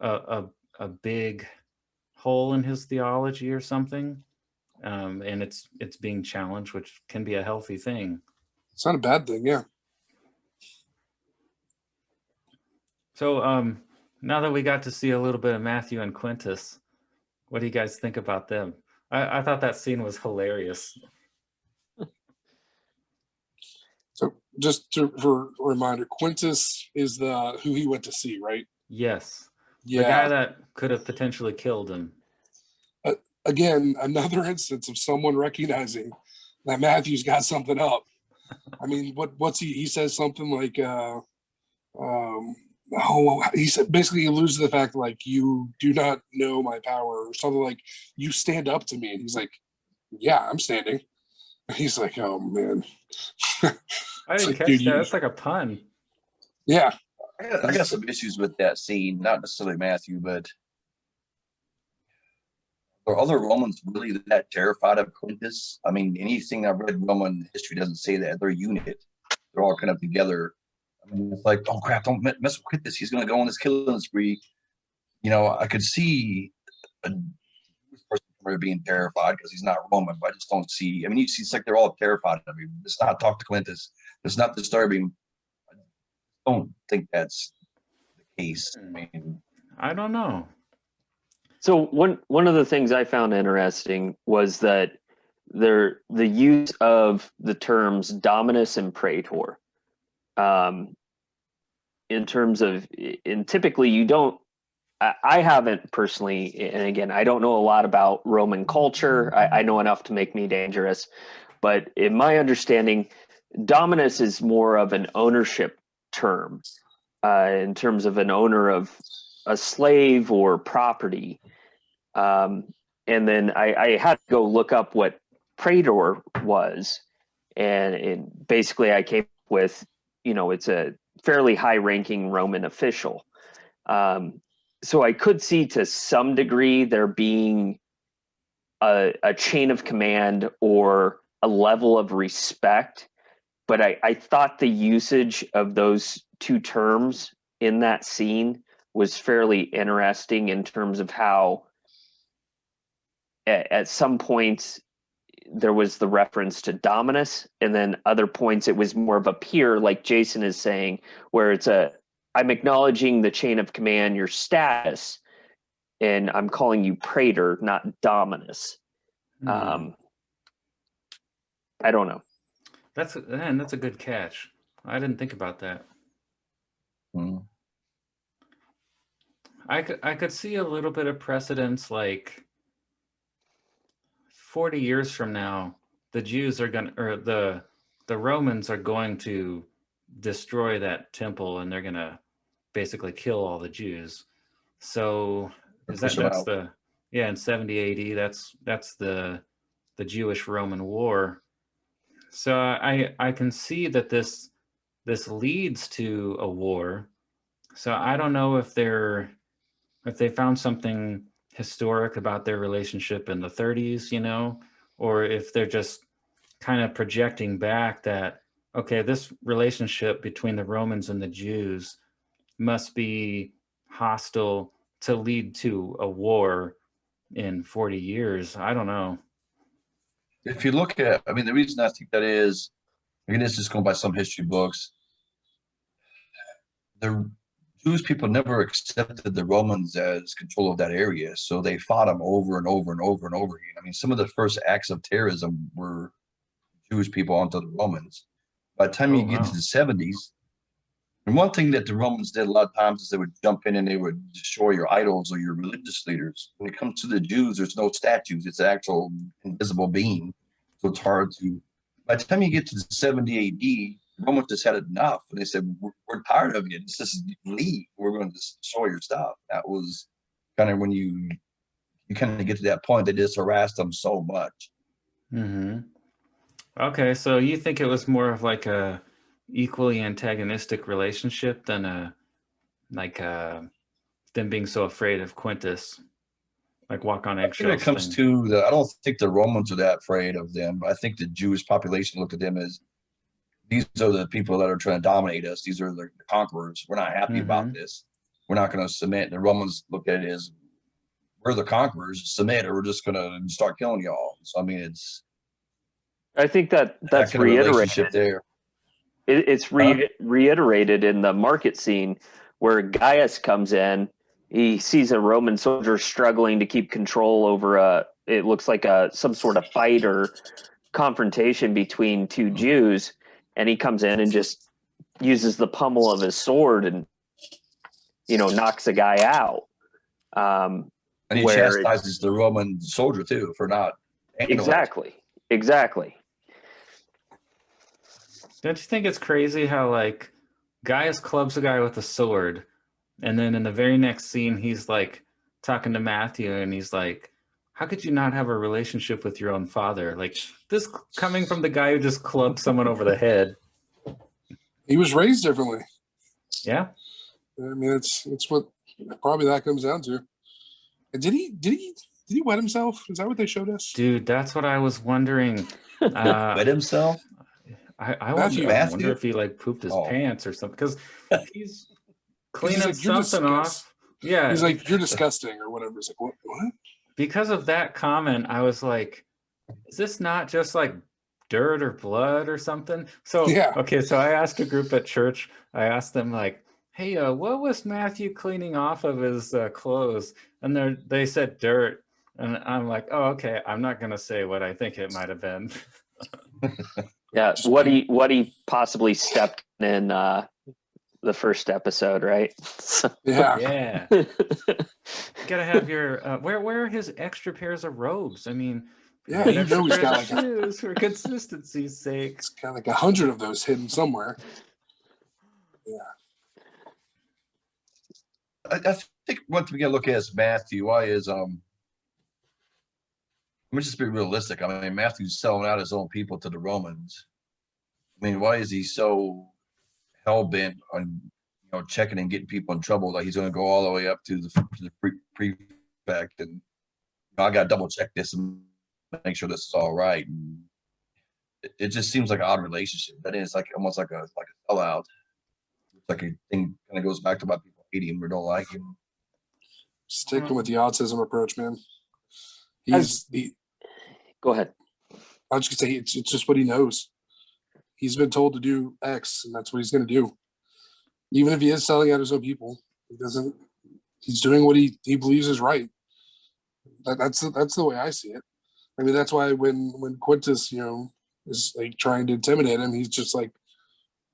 a big hole in his theology or something. And it's being challenged, which can be a healthy thing. It's not a bad thing, yeah. So now that we got to see a little bit of Matthew and Quintus, what do you guys think about them? I thought that scene was hilarious. So just for a reminder, Quintus is who he went to see, right? Yes. Yeah. The guy that could have potentially killed him. Again, another instance of someone recognizing that Matthew's got something up. I mean, what's he says something like, he said, basically he alludes to the fact like, you do not know my power, or something like, you stand up to me. And he's like, yeah, I'm standing. And he's like, oh man. I didn't catch that. That's like a pun. Yeah. I got some issues with that scene, not necessarily Matthew, but are other Romans really that terrified of Quintus? I mean, anything I've read Roman history doesn't say that. They're a unit. They're all kind of together. I mean, it's like, oh crap, don't mess with Quintus. He's going to go on this killing spree. I could see a person being terrified because he's not Roman, but I just don't see. I mean, it's like they're all terrified of him. Let's not talk to Quintus. Let's not disturb him. I don't think that's the case. I mean, I don't know. So one of the things I found interesting was that the use of the terms dominus and praetor, in terms of, and typically you don't, I haven't personally, and again, I don't know a lot about Roman culture. I know enough to make me dangerous, but in my understanding, dominus is more of an ownership term, in terms of an owner of a slave or property. And then I had to go look up what praetor was, and basically I came up with, it's a fairly high-ranking Roman official. So I could see to some degree there being a chain of command or a level of respect, but I thought the usage of those two terms in that scene was fairly interesting in terms of how at some points there was the reference to dominus, and then other points it was more of a peer, like Jason is saying, where I'm acknowledging the chain of command, your status, and I'm calling you praetor, not dominus. I don't know. That's a good catch. I didn't think about that. I could see a little bit of precedence, like 40 years from now, the Jews are going to, or the Romans are going to destroy that temple, and they're going to basically kill all the Jews. So in 70 AD, that's the Jewish Roman War. So I can see that this leads to a war. So I don't know if they found something historic about their relationship in the 30s, or if they're just kind of projecting back that okay, this relationship between the Romans and the Jews must be hostile to lead to a war in 40 years. I don't know. If you look at, I mean, the reason I think that is, again, this is just going by some history books. The Jewish people never accepted the Romans as control of that area, so they fought them over and over and over and over again. I mean, some of the first acts of terrorism were Jewish people onto the Romans. By the time Oh, you get wow. to the 70s, and one thing that the Romans did a lot of times is they would jump in and they would destroy your idols or your religious leaders. When it comes to the Jews, there's no statues; it's an actual invisible being. So it's hard to. By the time you get to the 70 AD, the Romans just had enough, and they said, "We're tired of you. This is leave. We're going to destroy your stuff." That was kind of when you kind of get to that point. They just harassed them so much. Mm-hmm. Okay, so you think it was more of like a equally antagonistic relationship than them being so afraid of Quintus, like walk on I think when it eggshells comes thing. to the, I don't think the Romans are that afraid of them, but I think the Jewish population looked at them as these are the people that are trying to dominate us. These are the conquerors. We're not happy about Mm-hmm. this. We're not going to submit. The Romans look at it as we're the conquerors. Submit, or we're just going to start killing y'all. So I mean, it's I think that that that's kind of relationship reiterated. there. It's Huh? reiterated in the market scene where Gaius comes in. He sees a Roman soldier struggling to keep control over it looks like some sort of fight or confrontation between two Jews, and he comes in and just uses the pummel of his sword and knocks a guy out. And he Where chastises the Roman soldier too for not handling it. exactly. Don't you think it's crazy how like Gaius clubs a guy with a sword, and then in the very next scene he's like talking to Matthew, and he's like, "How could you not have a relationship with your own father?" Like this coming from the guy who just clubbed someone over the head. He was raised differently. Yeah. I mean, it's what probably that comes down to. And did he wet himself? Is that what they showed us? Dude, that's what I was wondering. Wet himself? I Matthew. wonder Matthew? if he like pooped his Oh. pants or something, because he's Because he's cleaning like, you're something off. Yeah, He's like, you're disgusting or whatever. It's like, what? because of that comment, I was like, is this not just like dirt or blood or something? So, Yeah. okay, so I asked a group at church, I asked them like, hey, what was Matthew cleaning off of his clothes? And they said dirt. And I'm like, oh, okay, I'm not going to say what I think it might have been. Yeah, Just what he possibly stepped in the first episode, right? Yeah. Yeah. You gotta have your where are his extra pairs of robes? I mean, Yeah, get you extra know he's pairs got of like shoes for consistency's sake. it's got like 100 of those hidden somewhere. I think one thing we got to look at is Matthew. Why is let me just be realistic. I mean, Matthew's selling out his own people to the Romans. I mean, why is he so hell bent on checking and getting people in trouble? Like he's going to go all the way up to the prefect, and I got to double check this and make sure this is all right. And it just seems like an odd relationship. That is like almost like a sellout. It's like a thing kind of goes back to why people hate him or don't like him. Sticking with the autism approach, man. Go ahead. I was just gonna say it's just what he knows. He's been told to do X, and that's what he's going to do. Even if he is selling out his own people, he doesn't. He's doing what he believes is right. That's the way I see it. I mean, that's why when Quintus, is like trying to intimidate him, he's just like,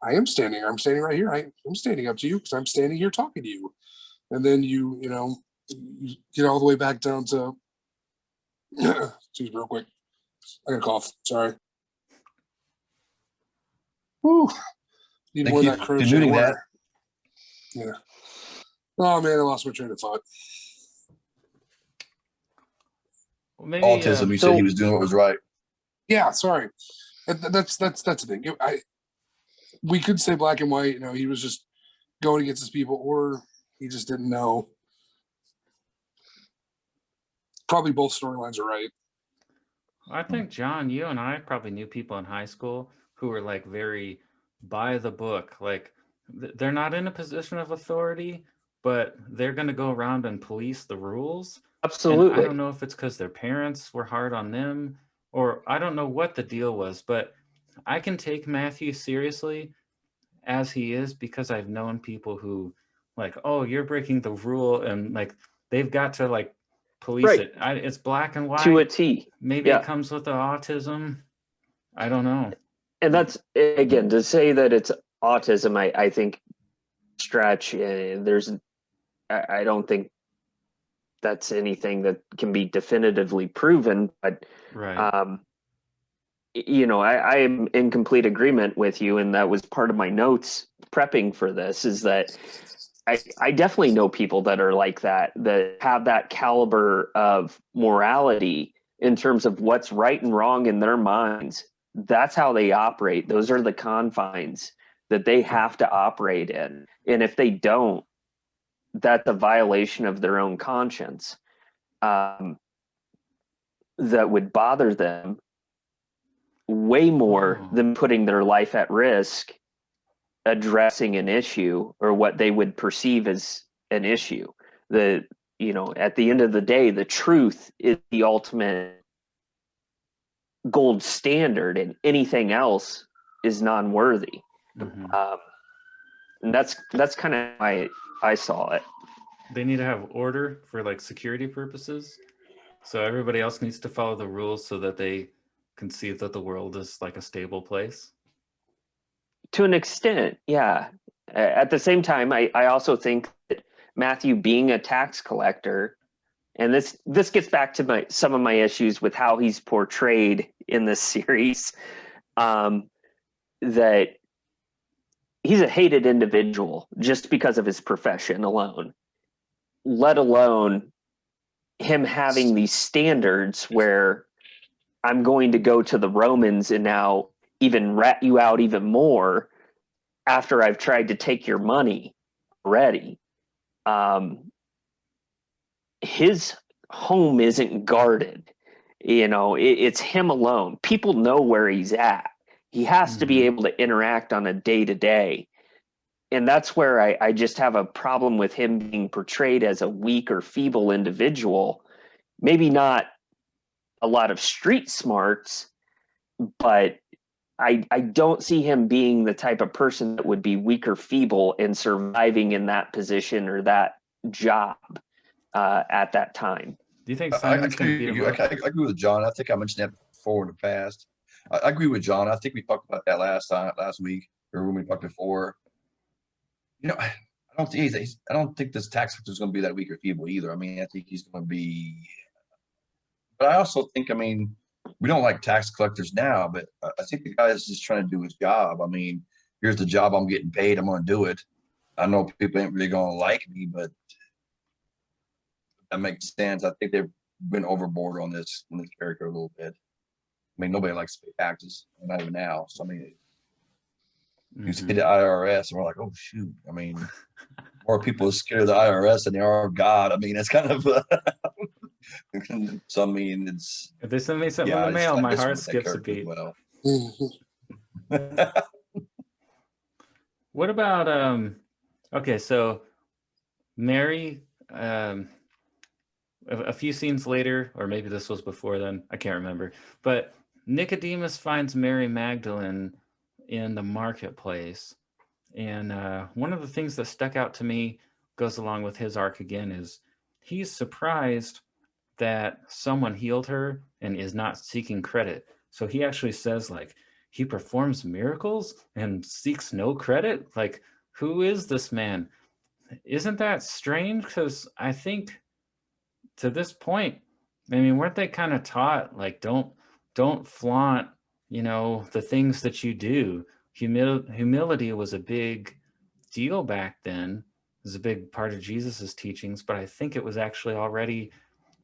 I'm standing right here. I'm standing up to you because I'm standing here talking to you. And then you get all the way back down to, excuse me real quick. I got a cough. Sorry. Whew. Need Thank more of you that for crochet denuding that. water. Yeah. Oh man, I lost my train of thought. Well, maybe Autism. You said he was doing what was right. Yeah, sorry. That's the thing. We could say black and white. He was just going against his people, or he just didn't know. Probably both storylines are right. I think John, you and I probably knew people in high school who were like very by the book. Like they're not in a position of authority, but they're going to go around and police the rules. And I don't Absolutely. know if it's because their parents were hard on them, or I don't know what the deal was, but I can take Matthew seriously as he is because I've known people who like, oh, you're breaking the rule, and like they've got to like police Right. it. It's black and To a white. T. Maybe it Yeah. comes with the autism. I don't know. And that's, again, to say that it's autism, I think stretch. I don't think that's anything that can be definitively proven, but Right. I am in complete agreement with you, and that was part of my notes prepping for this, is that I definitely know people that are like that have that caliber of morality in terms of what's right and wrong in their minds. That's how they operate. Those are the confines that they have to operate in. And if they don't, that's a violation of their own conscience, that would bother them way more than putting their life at risk addressing an issue or what they would perceive as an issue. At the end of the day, the truth is the ultimate gold standard, and anything else is non-worthy. Mhm. And that's kind of why I saw it. They need to have order for like security purposes. So everybody else needs to follow the rules so that they can see that the world is like a stable place. To an extent, yeah. At the same time, I also think that Matthew being a tax collector, and this gets back to some of my issues with how he's portrayed in this series, that he's a hated individual just because of his profession alone, let alone him having these standards where I'm going to go to the Romans and now even rat you out even more after I've tried to take your money already. His home isn't guarded. It's him alone. People know where he's at. He has to be Mhm. able to interact on a day-to-day. And that's where I just have a problem with him being portrayed as a weak or feeble individual. Maybe not a lot of street smarts, but I don't see him being the type of person that would be weak or feeble and surviving in that position or that job at that time. Do you think I Simon's going to beat agree with him you. up? I agree with John. I think I mentioned that before in the past. I agree with John. I think we talked about that last week, or when we talked before. I don't think this tax collector is going to be that weak or feeble either. I mean, I think he's going to be. But I also think, I mean, we don't like tax collectors now, but I think the guy is just trying to do his job. I mean, here's the job I'm getting paid. I'm going to do it. I know people ain't really going to like me, but that makes sense. I think they've been overboard on this character a little bit. I mean, nobody likes to pay taxes, not even now. So I mean, you see Mhm. the IRS, and we're like, oh shoot. I mean, more people are scared of the IRS than they are of God. I mean, it's kind of. So I mean, it's If they send me something in the mail, I my just heart with that skips a character as beat. well. What about okay, so Mary, a few scenes later, or maybe this was before then, I can't remember. But Nicodemus finds Mary Magdalene in the marketplace. And one of the things that stuck out to me goes along with his arc again is he's surprised that someone healed her and is not seeking credit. So he actually says, like, he performs miracles and seeks no credit. Like, who is this man? Isn't that strange? Because I think to this point, I mean, weren't they kind of taught like don't flaunt, the things that you do. Humility was a big deal back then. It was a big part of Jesus's teachings, but I think it was actually already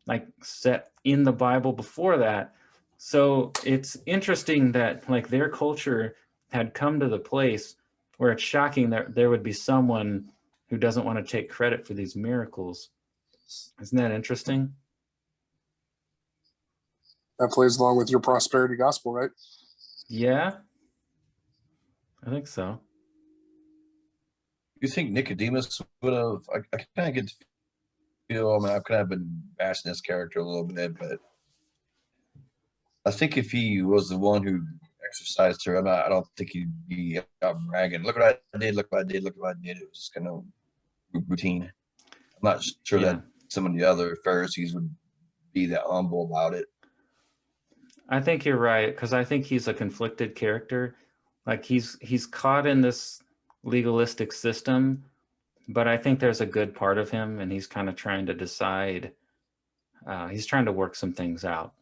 like set in the Bible before that. So it's interesting that like their culture had come to the place where it's shocking that there would be someone who doesn't want to take credit for these miracles. Isn't that interesting? That plays along with your prosperity gospel, right? Yeah. I think so. You think Nicodemus would have? I kind of get the feel. I mean, I've kind of been bashing this character a little bit, but I think if he was the one who exercised her, I don't think he'd be out bragging. Look what I did. Look what I did. Look what I did. It was just kind of routine. I'm not sure Yeah. that some of the other Pharisees would be that humble about it. I think you're right, because I think he's a conflicted character. Like he's caught in this legalistic system, but I think there's a good part of him, and he's kind of trying to decide. He's trying to work some things out.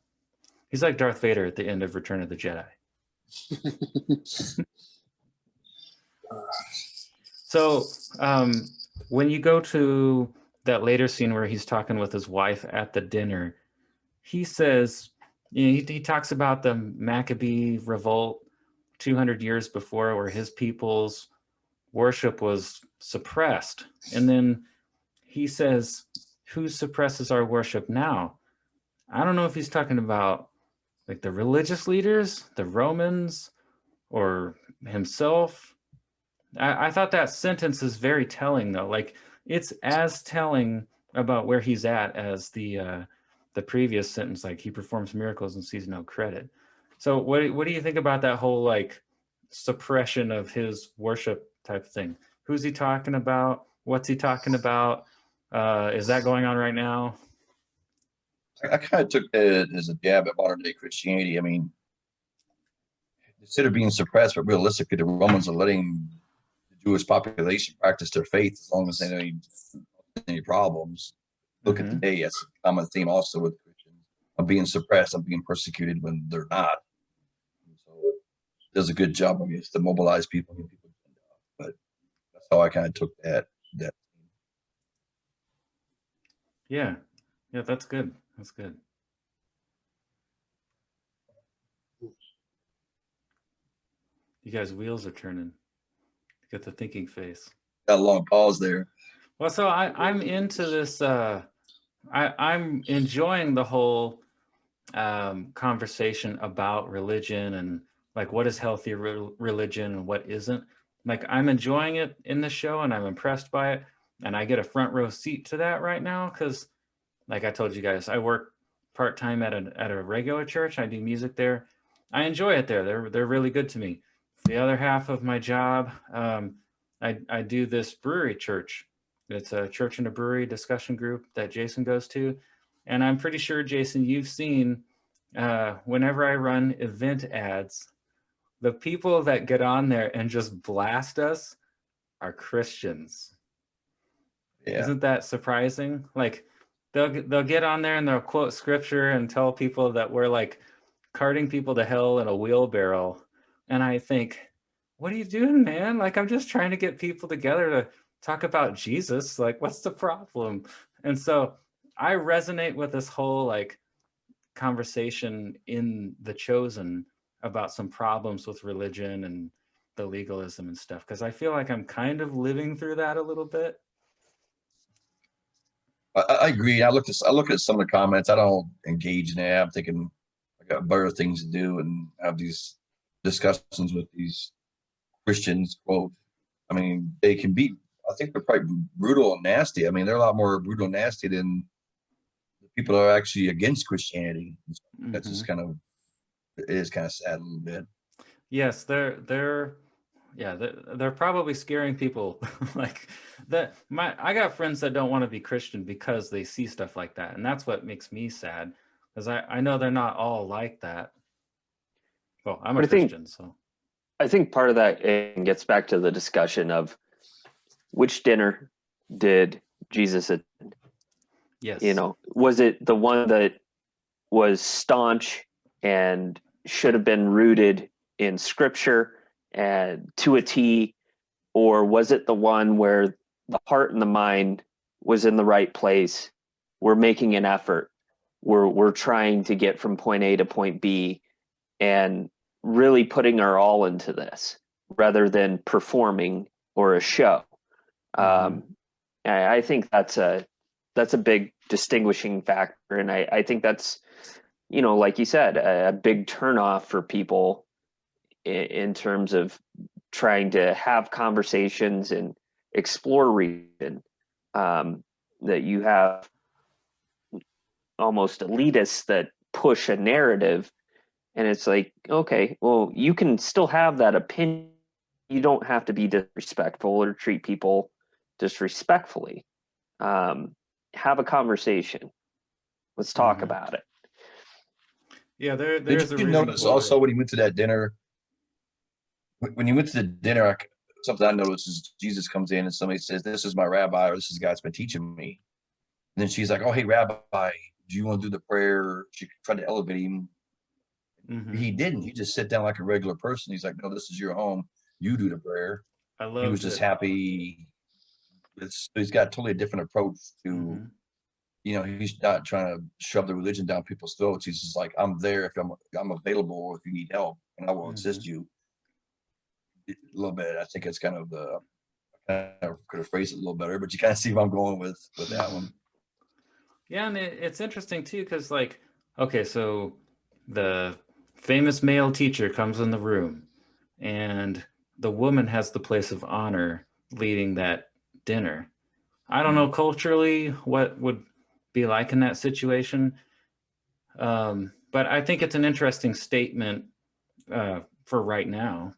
He's like Darth Vader at the end of Return of the Jedi. So when you go to that later scene where he's talking with his wife at the dinner, he says, you know, he talks about the Maccabee revolt 200 years before, where his people's worship was suppressed. And then he says, who suppresses our worship now? I don't know if he's talking about like the religious leaders, the Romans, or himself. I thought that sentence is very telling, though. Like it's as telling about where he's at as the previous sentence. Like he performs miracles and sees no credit. So what do you think about that whole like suppression of his worship type thing? Who's he talking about? What's he talking about? Is that going on right now? I kind of took that as a jab at modern day Christianity. I mean, instead of being suppressed, but realistically, the Romans are letting the Jewish population practice their faith as long as they don't have any problems. Look at today, that's a common theme also with Christians of being suppressed, of being persecuted when they're not. So it does a good job, I guess, to mobilize people. But that's how I kind of took that. Yeah, that's good. That's good. You guys' wheels are turning. You got the thinking face. Got a long pause there. Well, so I'm into this. I'm enjoying the whole conversation about religion and like what is healthy religion and what isn't. Like I'm enjoying it in the show, and I'm impressed by it, and I get a front row seat to that right now because, like I told you guys, I work part-time at a regular church. I do music there. I enjoy it there. They're really good to me. The other half of my job, I do this brewery church. It's a church and a brewery discussion group that Jason goes to. And I'm pretty sure, Jason, you've seen whenever I run event ads, the people that get on there and just blast us are Christians. Yeah. Isn't that surprising? Like they'll get on there and they'll quote scripture and tell people that we're like carting people to hell in a wheelbarrow. And I think, what are you doing, man? Like I'm just trying to get people together to talk about Jesus. Like, what's the problem? And so I resonate with this whole like conversation in The Chosen about some problems with religion and the legalism and stuff, because I feel like I'm kind of living through that a little bit. I agree. I look at some of the comments. I don't engage in it. I'm thinking I got better things to do and have these discussions with these Christians. Quote, I mean, they can be. I think they're probably brutal and nasty. I mean, they're a lot more brutal and nasty than the people that are actually against Christianity. That's just kind of, it is kind of sad a little bit. Yes, they're probably scaring people like that. I got friends that don't want to be Christian because they see stuff like that, and that's what makes me sad, because I know they're not all like that. Well, I'm a Christian, so I think part of that gets back to the discussion of which dinner did Jesus attend? yes, You know, was it the one that was staunch and should have been rooted in scripture and to a T, or was it the one where the heart and the mind was in the right place? We're making an effort. We're trying to get from point A to point B and really putting our all into this rather than performing or a show. I think that's a big distinguishing factor. And I think that's, you know, like you said, a big turnoff for people in terms of trying to have conversations and explore region, that you have almost elitists that push a narrative, and it's like, okay, well, you can still have that opinion. You don't have to be disrespectful or treat people disrespectfully. Have a conversation. Let's talk about it. Yeah, Did there's a you reason notice for also it. when you went to that dinner? When you went to the dinner, something I noticed is Jesus comes in and somebody says, "This is my rabbi," or "This is the guy that's been teaching me." And then she's like, "Oh, hey, rabbi, do you want to do the prayer?" She tried to elevate him. Mhm. He didn't. He just sit down like a regular person. He's like, "No, this is your home. You do the prayer." I He was loved just it. happy. He's got totally a different approach to, Mhm. he's not trying to shove the religion down people's throats. He's just like, "I'm there if I'm available if you need help, and I will assist Mhm. you." A little bit. I think it's kind of could have phrased it a little better, but you kind of see where I'm going with that one. Yeah, and it's interesting too, because like, okay, so the famous male teacher comes in the room, and the woman has the place of honor leading that dinner. I don't know culturally what would be like in that situation, but I think it's an interesting statement for right now.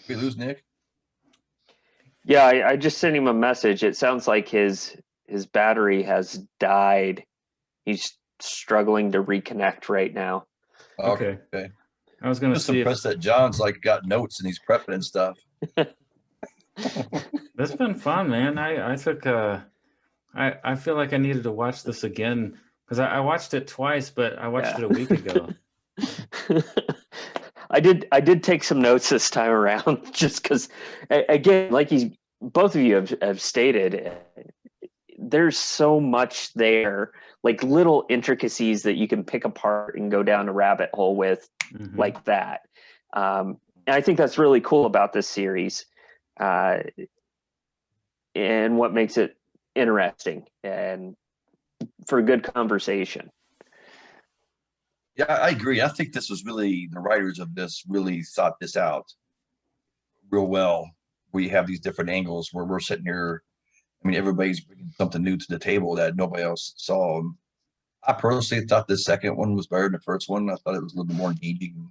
We lose Nick. Yeah, I just sent him a message. It sounds like his battery has died. He's struggling to reconnect right now. Okay, Okay. I was gonna Just see if impressed that John's like got notes and he's prepping and stuff. that's been fun, man. I took I feel like I needed to watch this again because I watched it twice, but I watched it a week ago. I did take some notes this time around just because, again, like both of you have stated, there's so much there, like little intricacies that you can pick apart and go down a rabbit hole with, like that. And I think that's really cool about this series, and what makes it interesting and for a good conversation. Yeah, I agree. I think this was really the writers of this really thought this out real well. We have these different angles where we're sitting here. I mean, everybody's bringing something new to the table that nobody else saw. I personally thought the second one was better than the first one. I thought it was a little bit more engaging,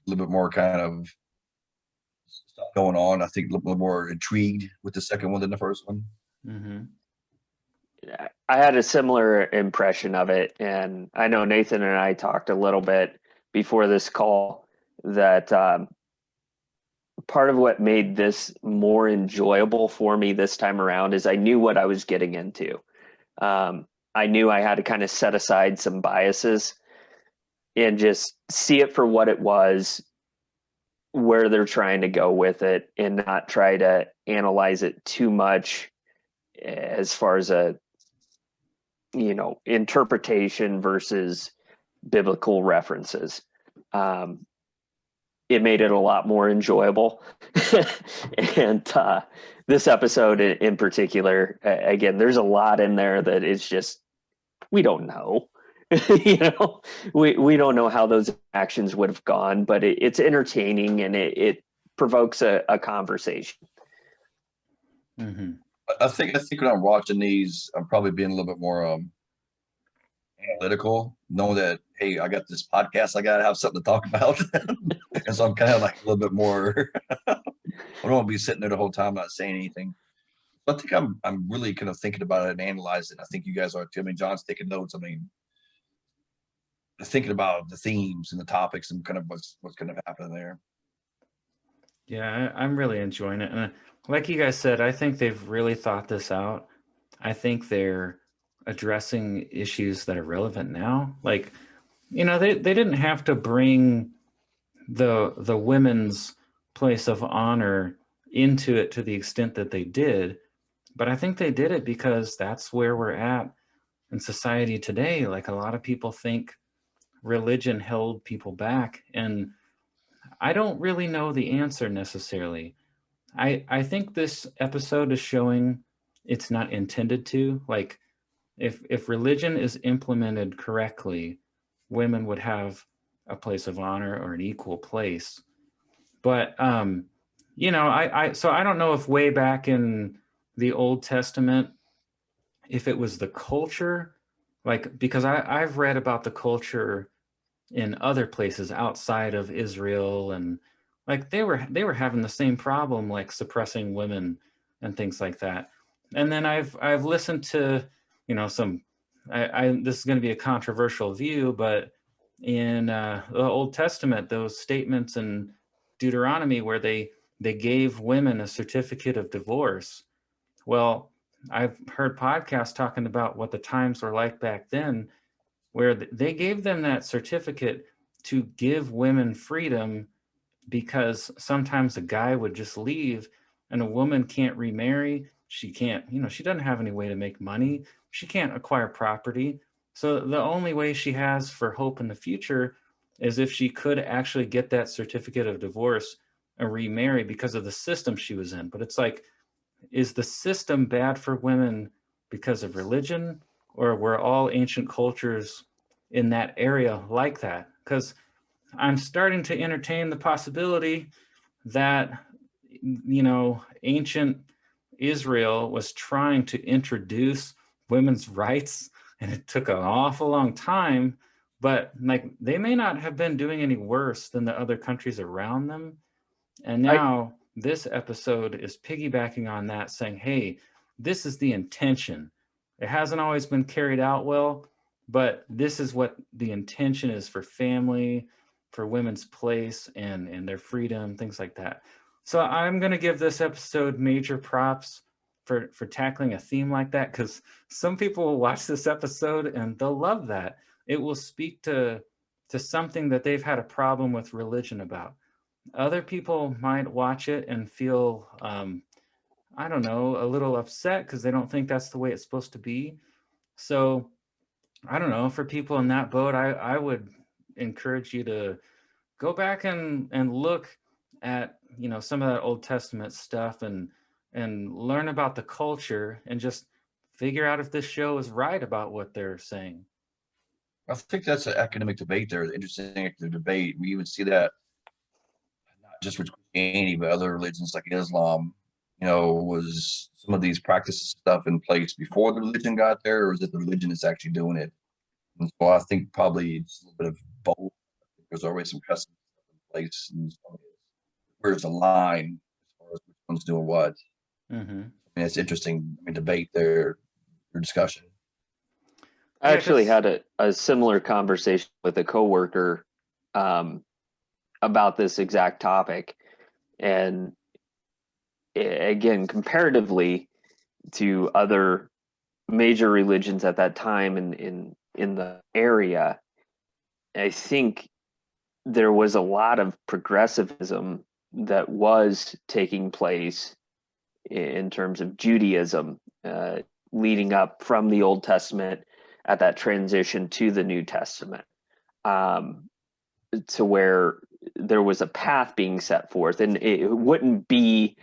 a little bit more kind of stuff going on. I think a little more intrigued with the second one than the first one. I had a similar impression of it, and I know Nathan and I talked a little bit before this call that part of what made this more enjoyable for me this time around is I knew what I was getting into. I knew I had to kind of set aside some biases and just see it for what it was, where they're trying to go with it, and not try to analyze it too much as far as a interpretation versus biblical references. It made it a lot more enjoyable. And this episode in particular, again, there's a lot in there that is just, we don't know. We don't know how those actions would have gone, but it's entertaining, and it provokes a conversation. I think when I'm watching these, I'm probably being a little bit more analytical, knowing that, hey, I got this podcast, I gotta have something to talk about. And so I'm kind of like a little bit more I don't want to be sitting there the whole time not saying anything. But I think I'm really kind of thinking about it and analyzing. I think you guys are too. I mean, John's taking notes. I mean, thinking about the themes and the topics and kind of what's going to happen there. Yeah, I'm really enjoying it. And like you guys said, I think they've really thought this out. I think they're addressing issues that are relevant now. Like, they didn't have to bring the women's place of honor into it to the extent that they did, but I think they did it because that's where we're at in society today. Like, a lot of people think religion held people back, and I don't really know the answer necessarily. I think this episode is showing it's not intended to. Like, if religion is implemented correctly, women would have a place of honor or an equal place. But so I don't know if way back in the Old Testament, if it was the culture, like, because I've read about the culture in other places outside of Israel, and like they were having the same problem, like suppressing women and things like that. And then I've listened to, some, this is going to be a controversial view, but in the Old Testament, those statements in Deuteronomy where they gave women a certificate of divorce. Well, I've heard podcasts talking about what the times were like back then, where they gave them that certificate to give women freedom, because sometimes a guy would just leave and a woman can't remarry. She can't, she doesn't have any way to make money. She can't acquire property. So the only way she has for hope in the future is if she could actually get that certificate of divorce and remarry because of the system she was in. But it's like, is the system bad for women because of religion, or were all ancient cultures in that area like that? Because I'm starting to entertain the possibility that, ancient Israel was trying to introduce women's rights, and it took an awful long time, but like they may not have been doing any worse than the other countries around them. And now this episode is piggybacking on that, saying, hey, this is the intention. It hasn't always been carried out well, but this is what the intention is for family, for women's place and their freedom, things like that. So I'm going to give this episode major props for tackling a theme like that, because some people will watch this episode and they'll love that. It will speak to something that they've had a problem with religion about. Other people might watch it and feel, I don't know, a little upset because they don't think that's the way it's supposed to be. So I don't know, for people in that boat, I would encourage you to go back and look at, some of that Old Testament stuff and learn about the culture and just figure out if this show is right about what they're saying. I think that's an academic debate there, interesting academic debate. We even see that not just with Christianity, but other religions like Islam. Was some of these practices stuff in place before the religion got there, or is it the religion that's actually doing it? And so I think probably it's a little bit of both. There's always some custom stuff in place, and where's the line as far as which one's doing what? Mm-hmm. I mean, it's interesting. Debate there, your discussion. I actually had a similar conversation with a coworker about this exact topic, and again, comparatively to other major religions at that time in the area, I think there was a lot of progressivism that was taking place in terms of Judaism, leading up from the Old Testament at that transition to the New Testament, to where there was a path being set forth, and it wouldn't be,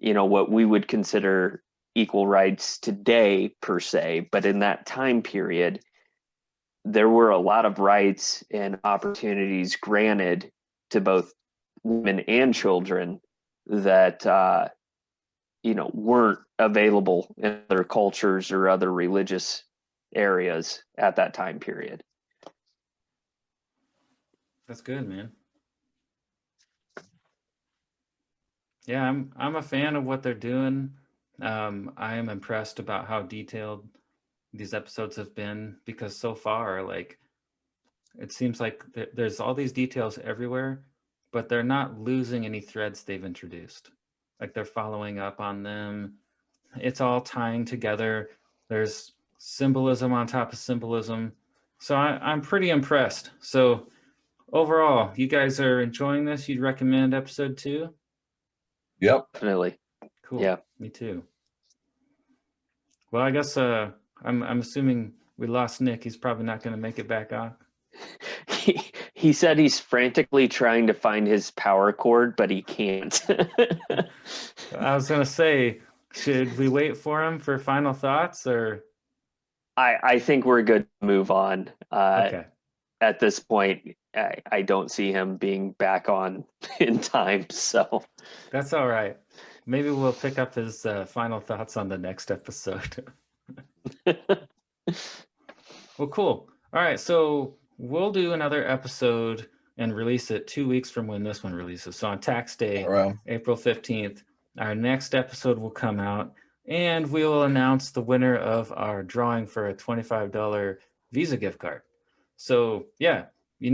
what we would consider equal rights today per se, but in that time period, there were a lot of rights and opportunities granted to both women and children that weren't available in other cultures or other religious areas at that time period. That's good, man. Yeah, I'm a fan of what they're doing. I am impressed about how detailed these episodes have been, because so far, like, it seems like there's all these details everywhere, but they're not losing any threads they've introduced. Like, they're following up on them. It's all tying together. There's symbolism on top of symbolism. So I'm pretty impressed. So overall, you guys are enjoying this? You'd recommend episode 2? Yep. Definitely. Cool. Yeah. Me too. Well, I guess I'm assuming we lost Nick. He's probably not going to make it back on. He said he's frantically trying to find his power cord, but he can't. I was going to say, should we wait for him for final thoughts, or? I think we're good to move on. Okay. At this point, I don't see him being back on in time. So That's all right. Maybe we'll pick up his final thoughts on the next episode. Well, cool. All right, so we'll do another episode and release it 2 weeks from when this one releases. So on tax day, All right. April 15th, our next episode will come out and we will announce the winner of our drawing for a $25 Visa gift card. So, yeah,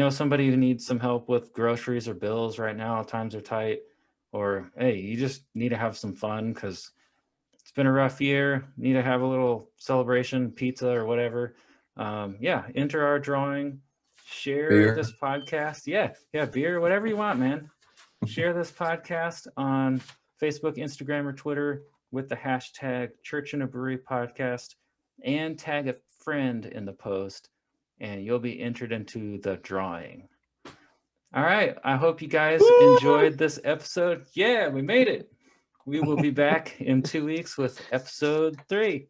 somebody who needs some help with groceries or bills right now, times are tight, or hey, you just need to have some fun because it's been a rough year, need to have a little celebration, pizza or whatever. Enter our drawing, share Beer. this podcast. Yeah, beer, whatever you want, man. Share this podcast on Facebook, Instagram, or Twitter with the hashtag Church in a Brewery Podcast and tag a friend in the post, and you'll be entered into the drawing. All right. I hope you guys enjoyed this episode. Yeah, we made it. We will be back in 2 weeks with episode 3.